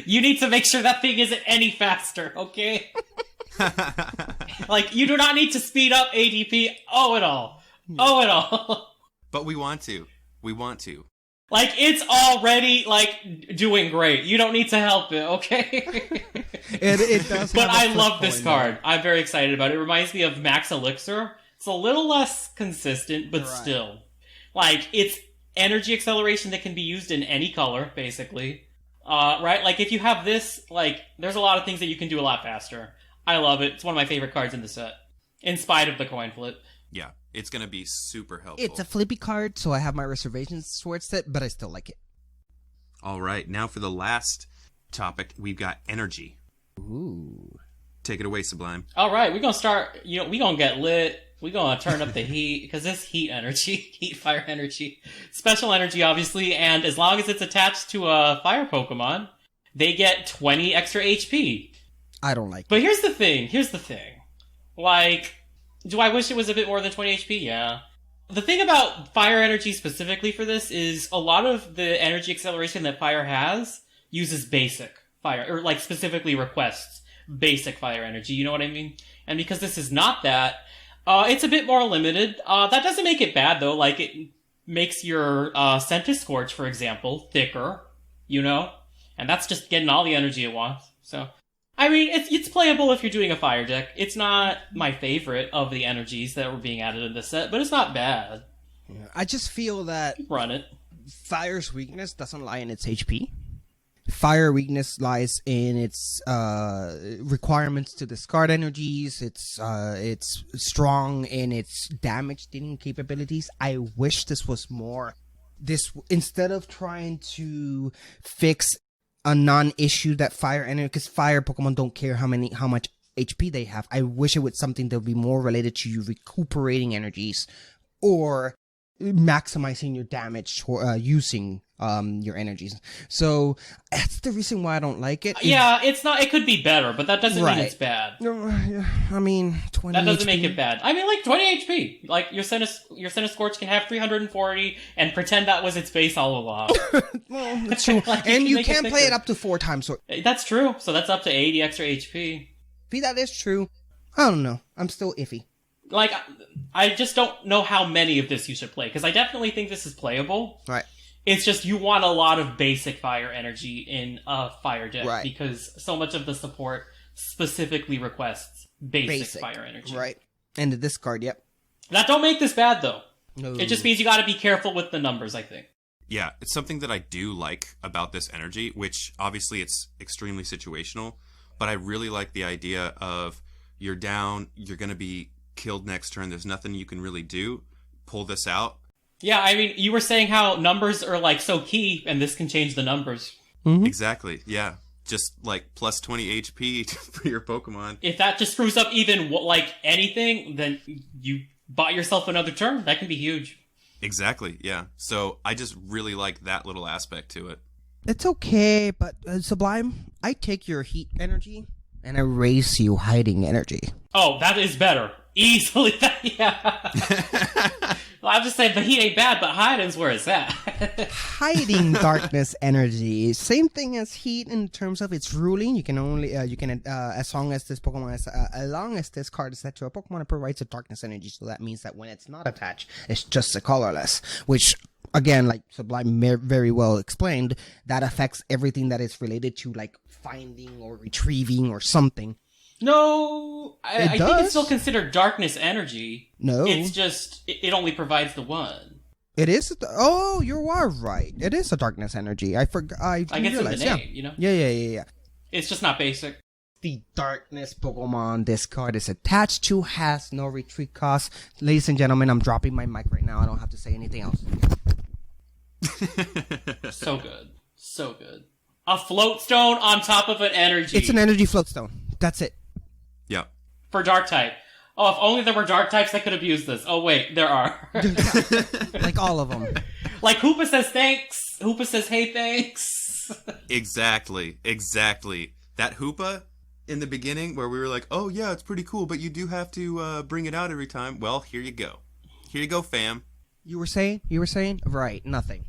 You need to make sure that thing isn't any faster, okay? You do not need to speed up ADP. Oh, at all. But we want to. It's already, doing great. You don't need to help it, okay? It does. But I love this card. I'm very excited about it. It reminds me of Max Elixir. It's a little less consistent, but still. It's energy acceleration that can be used in any color, basically. Right? If you have this, there's a lot of things that you can do a lot faster. I love it. It's one of my favorite cards in the set. In spite of the coin flip. Yeah, it's going to be super helpful. It's a flippy card, so I have my reservations towards it, but I still like it. All right, now for the last topic, we've got energy. Ooh. Take it away, Sublime. All right, we're going to start, we're going to get lit. We're going to turn up the heat, because this heat energy, heat fire energy, special energy, obviously, and as long as it's attached to a fire Pokemon, they get 20 extra HP. I don't like But here's the thing. Do I wish it was a bit more than 20 HP? Yeah. The thing about fire energy specifically for this is a lot of the energy acceleration that fire has uses basic fire, or specifically requests basic fire energy, you know what I mean? And because this is not that, it's a bit more limited. That doesn't make it bad though, it makes your Centiskorch, for example, thicker, and that's just getting all the energy it wants, so... I mean, it's playable if you're doing a fire deck. It's not my favorite of the energies that were being added in this set, but it's not bad. Yeah, I just feel that run it. Fire's weakness doesn't lie in its HP. Fire weakness lies in its requirements to discard energies. It's strong in its damage dealing capabilities. I wish this was more. Instead of trying to fix a non-issue that fire energy, because fire Pokemon don't care how much HP they have. I wish it was something that would be more related to you recuperating energies or maximizing your damage using your energies. So that's the reason why I don't like it. Yeah, it's not. It could be better, but that doesn't mean it's bad. I mean, 20. That doesn't HP. make it bad. I mean, like 20 HP. Like your Centiskorch can have 340 and pretend that was its base all along. Well, that's true. Like, and you make can it play thicker. it up to 4 times. So That's true. So that's up to 80 extra HP. if that is true, I don't know. I'm still iffy. Like, I just don't know how many of this you should play, because I definitely think this is playable. Right. It's just you want a lot of basic fire energy in a fire deck, Right. because so much of the support specifically requests basic fire energy. Right. And the discard, yep. That don't make this bad, though. No. It just means you gotta be careful with the numbers, I think. Yeah, it's something that I do like about this energy, which obviously it's extremely situational, but I really like the idea of you're down, you're going to be killed next turn, there's nothing you can really do, pull this out. Yeah, I mean, you were saying how numbers are, like, so key, and this can change the numbers. Mm-hmm. Exactly, yeah. Just like plus 20 HP for your Pokemon. If that just screws up even, like, anything, then you bought yourself another turn. That can be huge. Exactly, yeah. So I just really like that little aspect to it. It's okay, but Sublime, I take your heat energy and I raise you hiding energy. Oh, that is better. Easily. Yeah. Well, I'm just saying the heat ain't bad, but hiding's where it's at. Hiding darkness energy, same thing as heat in terms of its ruling. You can only as long as this Pokemon is as long as this card is set to a Pokemon, it provides a darkness energy. So that means that when it's not attached, it's just a colorless, which again, like Sublime very well explained, that affects everything that is related to like finding or retrieving or something. No, I think does. it's still considered darkness energy. No. It's just, it only provides the one. It is. Oh, you are right. It is a darkness energy. I forgot. I Like, it's in the realized. name, you know? Yeah. It's just not basic. The darkness Pokemon this card is attached to has no retreat cost. Ladies and gentlemen, I'm dropping my mic right now. I don't have to say anything else. So good. So good. A float stone on top of an energy. It's an energy float stone. That's it. Yeah. For dark type. Oh, if only there were dark types that could abuse this. Oh, wait, there are. Like all of them. Like, Hoopa says thanks. Hoopa says, hey, thanks. Exactly. That Hoopa in the beginning where we were like, oh yeah, it's pretty cool, but you do have to bring it out every time. Well, here you go. Here you go, fam. You were saying? Right, nothing.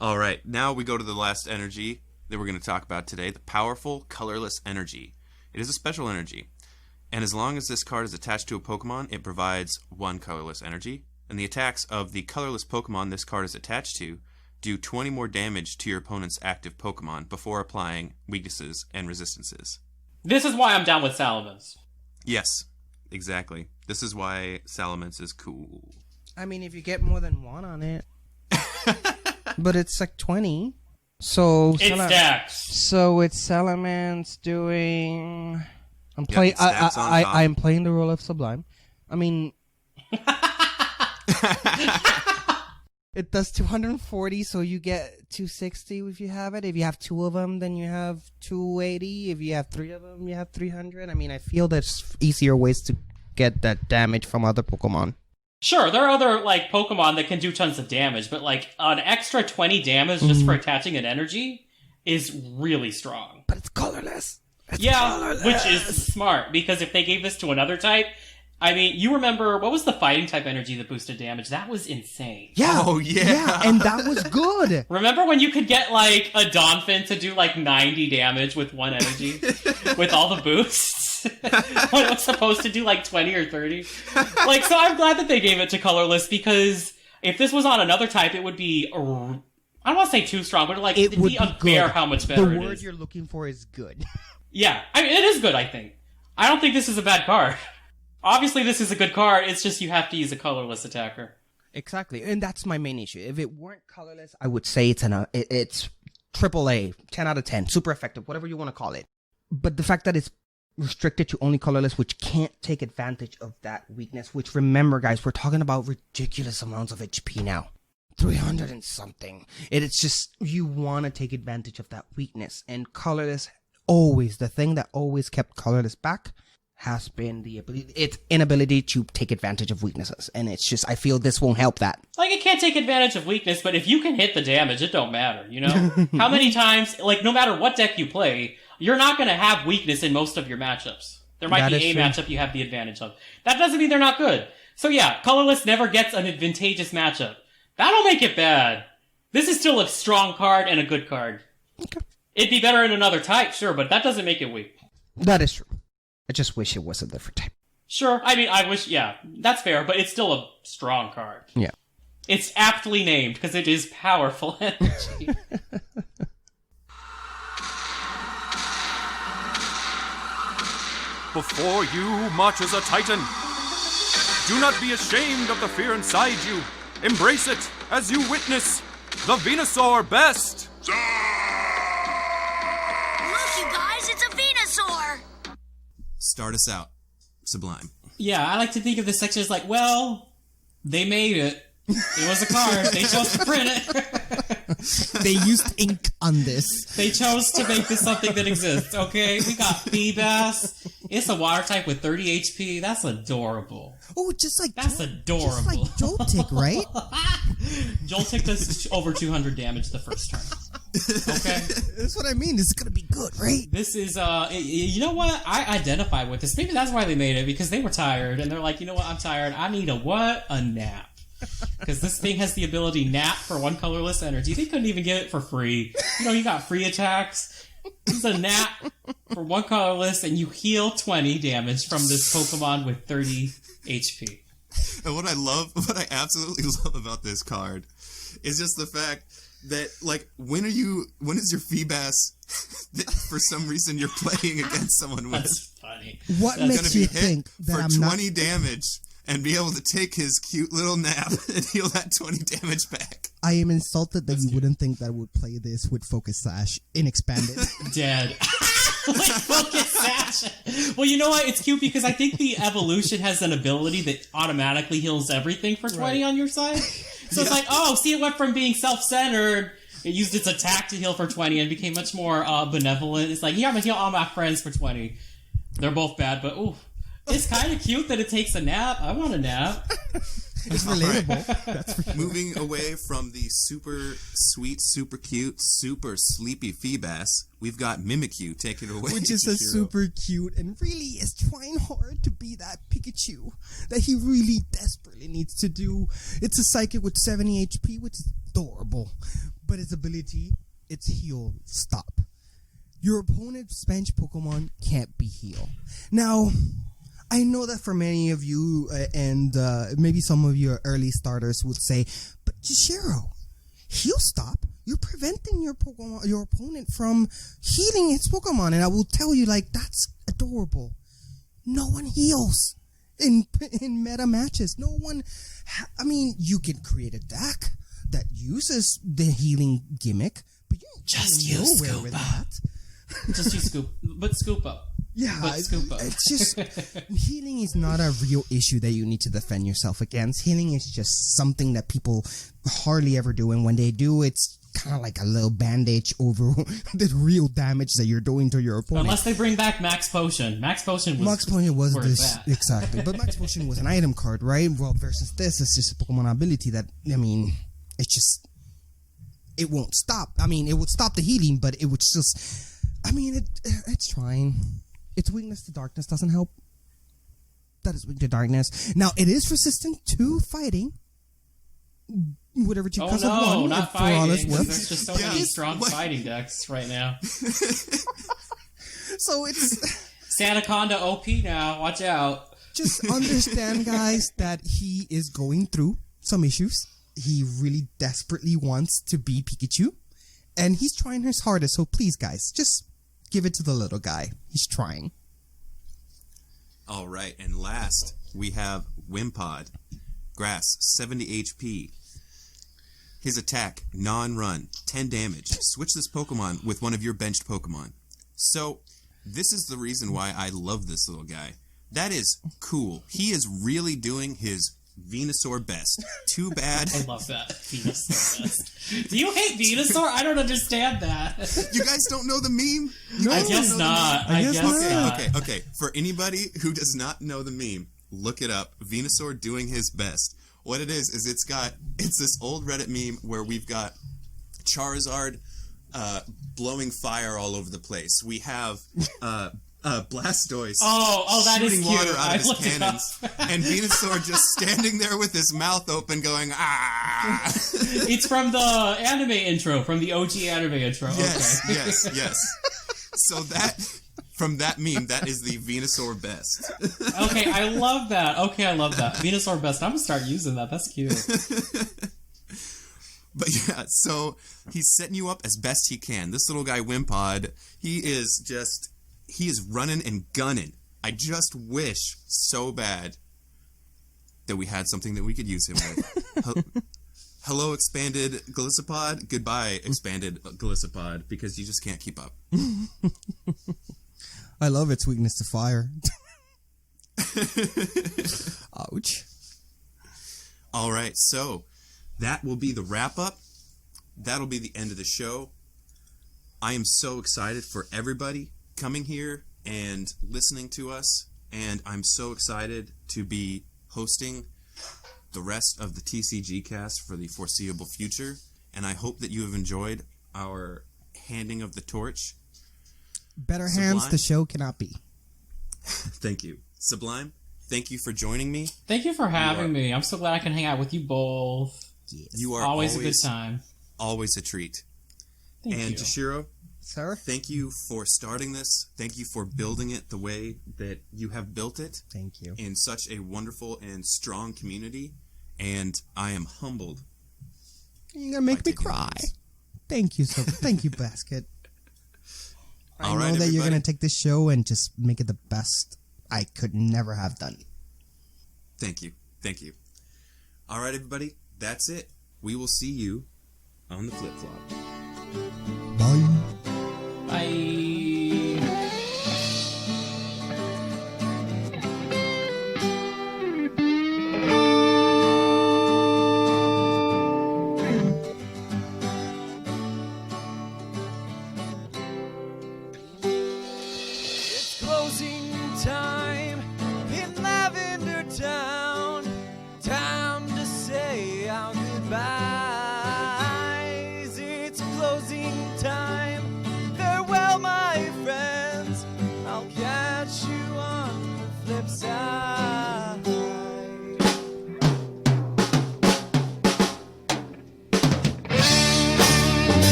All right, now we go to the last energy that we're going to talk about today, the powerful colorless energy. It is a special energy, and as long as this card is attached to a Pokemon, it provides 1 colorless energy, and the attacks of the colorless Pokemon this card is attached to do 20 more damage to your opponent's active Pokemon before applying weaknesses and resistances. This is why I'm down with Salamence. Yes, exactly. This is why Salamence is cool. I mean, if you get more than 1 on it. But it's like 20. So It stacks. So it's Salamence doing. I'm playing. it stacks on top. I'm playing the role of Sublime. I mean, it does 240, so you get 260 if you have it. If you have 2 of them, then you have 280. If you have 3 of them, you have 300. I mean, I feel there's easier ways to get that damage from other Pokemon. Sure, there are other, like, Pokemon that can do tons of damage, but, like, an extra 20 damage just for attaching an energy is really strong. But it's colorless. Which is smart, because if they gave this to another type, I mean, you remember, what was the fighting type energy that boosted damage? That was insane. Yeah. Oh, yeah. And that was good. Remember when you could get, like, a Donphin to do, like, 90 damage with 1 energy? With all the boosts? When it was supposed to do, like, 20 or 30? Like, so I'm glad that they gave it to colorless, because if this was on another type, it would be... I don't want to say too strong, but, like, it'd be unfair how much better it is. The word you're looking for is good. Yeah, I mean, it is good, I think. I don't think this is a bad card. Obviously, this is a good card, it's just you have to use a colorless attacker. Exactly, and that's my main issue. If it weren't colorless, I would say it's AAA, 10 out of 10, super effective, whatever you want to call it. But the fact that it's restricted to only colorless, which can't take advantage of that weakness, which remember, guys, we're talking about ridiculous amounts of HP now. 300 and something. It's just, you want to take advantage of that weakness. And Colorless, always, the thing that always kept Colorless back has been its inability to take advantage of weaknesses. And it's just, I feel this won't help that. Like, it can't take advantage of weakness, but if you can hit the damage, it don't matter, you know? How many times, like, no matter what deck you play, you're not going to have weakness in most of your matchups. There might be a matchup you have the advantage of. That doesn't mean they're not good. So yeah, Colorless never gets an advantageous matchup. That'll make it bad. This is still a strong card and a good card. Okay. It'd be better in another type, sure, but that doesn't make it weak. That is true. I just wish it was a different type. Sure, I mean, I wish, yeah, that's fair, but it's still a strong card. Yeah. It's aptly named, because it is powerful energy. Before you marches a titan. Do not be ashamed of the fear inside you. Embrace it as you witness the Venusaur best. Look, you guys, it's a Venusaur! Start us out, Sublime. Yeah, I like to think of this section as like, well, they made it. It was a card. They chose to print it. They used ink on this. They chose to make this something that exists, okay? We got Feebas. It's a water type with 30 HP. That's adorable. Oh, just like That's adorable. Just like Joltik, right? Joltik does over 200 damage the first turn. Okay? That's what I mean. This is gonna be good, right? This is, you know what? I identify with this. Maybe that's why they made it, because they were tired, and they're like, you know what? I'm tired. I need a what? A nap. Because this thing has the ability nap for one colorless energy. They couldn't even get it for free. You know, you got free attacks. It's a nap for one colorless, and you heal 20 damage from this Pokemon with 30 HP. And what I absolutely love about this card is just the fact that, like, when is your Feebas that for some reason you're playing against someone with? That's funny. What That's makes you think that for I'm 20 damage and be able to take his cute little nap and heal that 20 damage back? I am insulted that you wouldn't think that I would play this with Focus Sash in Expanded. Dead. Like Focus Sash. Well, you know what? It's cute because I think the evolution has an ability that automatically heals everything for 20 on your side. So it's like, oh, see, it went from being self-centered. It used its attack to heal for 20 and became much more benevolent. It's like, yeah, I'm going to heal all my friends for 20. They're both bad, but ooh. It's kind of cute that it takes a nap. I want a nap. It's relatable. That's for sure. Moving away from the super sweet, super cute, super sleepy Feebas, we've got Mimikyu. Take it away. Which is a super cute and really is trying hard to be that Pikachu that he really desperately needs to do. It's a psychic with 70 HP, which is adorable. But its ability, it's heal, stop. Your opponent's bench Pokemon can't be heal. Now, I know that for many of you, and maybe some of your early starters would say, but Jushiro, heal stop. You're preventing your Pokemon, your opponent from healing its Pokemon. And I will tell you, like, that's adorable. No one heals in meta matches. No one, I mean, you can create a deck that uses the healing gimmick, but you don't Just go use nowhere Scoop with Up. that. Just use Scoop. But Scoop Up. Yeah, But Scoop Up. it's just healing is not a real issue that you need to defend yourself against. Healing is just something that people hardly ever do, and when they do, it's kind of like a little bandage over the real damage that you're doing to your opponent. Unless they bring back Max Potion. Max Potion was this that. exactly, but Max Potion was an item card, right? Well, versus this, it's just a Pokemon ability that, I mean, it's just, it won't stop. I mean, it would stop the healing, but it would just, I mean, it's trying. Its weakness to darkness doesn't help. That is weak to darkness. Now, it is resistant to fighting. Whatever you because of one. Not for all fighting. it's worth. There's just so many strong fighting decks right now. So it's Sandaconda OP now. Watch out. Just understand, guys, that he is going through some issues. He really desperately wants to be Pikachu. And he's trying his hardest. So please, guys, just give it to the little guy. He's trying. All right, and last we have Wimpod. Grass, 70 HP. His attack, non-run, 10 damage. Switch this Pokemon with one of your benched Pokemon. So, this is the reason why I love this little guy. That is cool. He is really doing his Venusaur best. Too bad. I love that. Venusaur best. Do you hate Venusaur? I don't understand that. You guys don't know the meme? I guess not. I guess not. Okay. For anybody who does not know the meme, look it up. Venusaur doing his best. What it is it's this old Reddit meme where we've got Charizard blowing fire all over the place. We have Blastoise that is shooting cute. water out of his cannons, and Venusaur just standing there with his mouth open going, ah! It's from the anime intro, from the OG anime intro. Yes, okay. yes. So from that meme, that is the Venusaur best. Okay, I love that. Venusaur best. I'm gonna start using that. That's cute. But yeah, so he's setting you up as best he can. This little guy, Wimpod, he is running and gunning. I just wish so bad that we had something that we could use him with. Hello, expanded Golisopod. Goodbye, expanded Golisopod, because you just can't keep up. I love its weakness to fire. Ouch. All right, so that will be the wrap-up. That'll be the end of the show. I am so excited for everybody coming here and listening to us, and I'm so excited to be hosting the rest of the TCGcast for the foreseeable future, and I hope that you have enjoyed our handing of the torch. Better Sublime, hands the show cannot be. Thank you. Sublime, thank you for joining me. Thank you for having me. I'm so glad I can hang out with you both. Yes. You are always a good time. Always a treat. Thank you. Jushiro, Sir? thank you for starting this. Thank you for building it the way that you have built it. Thank you. In such a wonderful and strong community. And I am humbled. You're gonna make me cry. Thank you, thank you, Basket. I know that everybody. you're gonna take this show and just make it the best I could never have done. Thank you. Thank you. All right, everybody. That's it. We will see you on the flip-flop.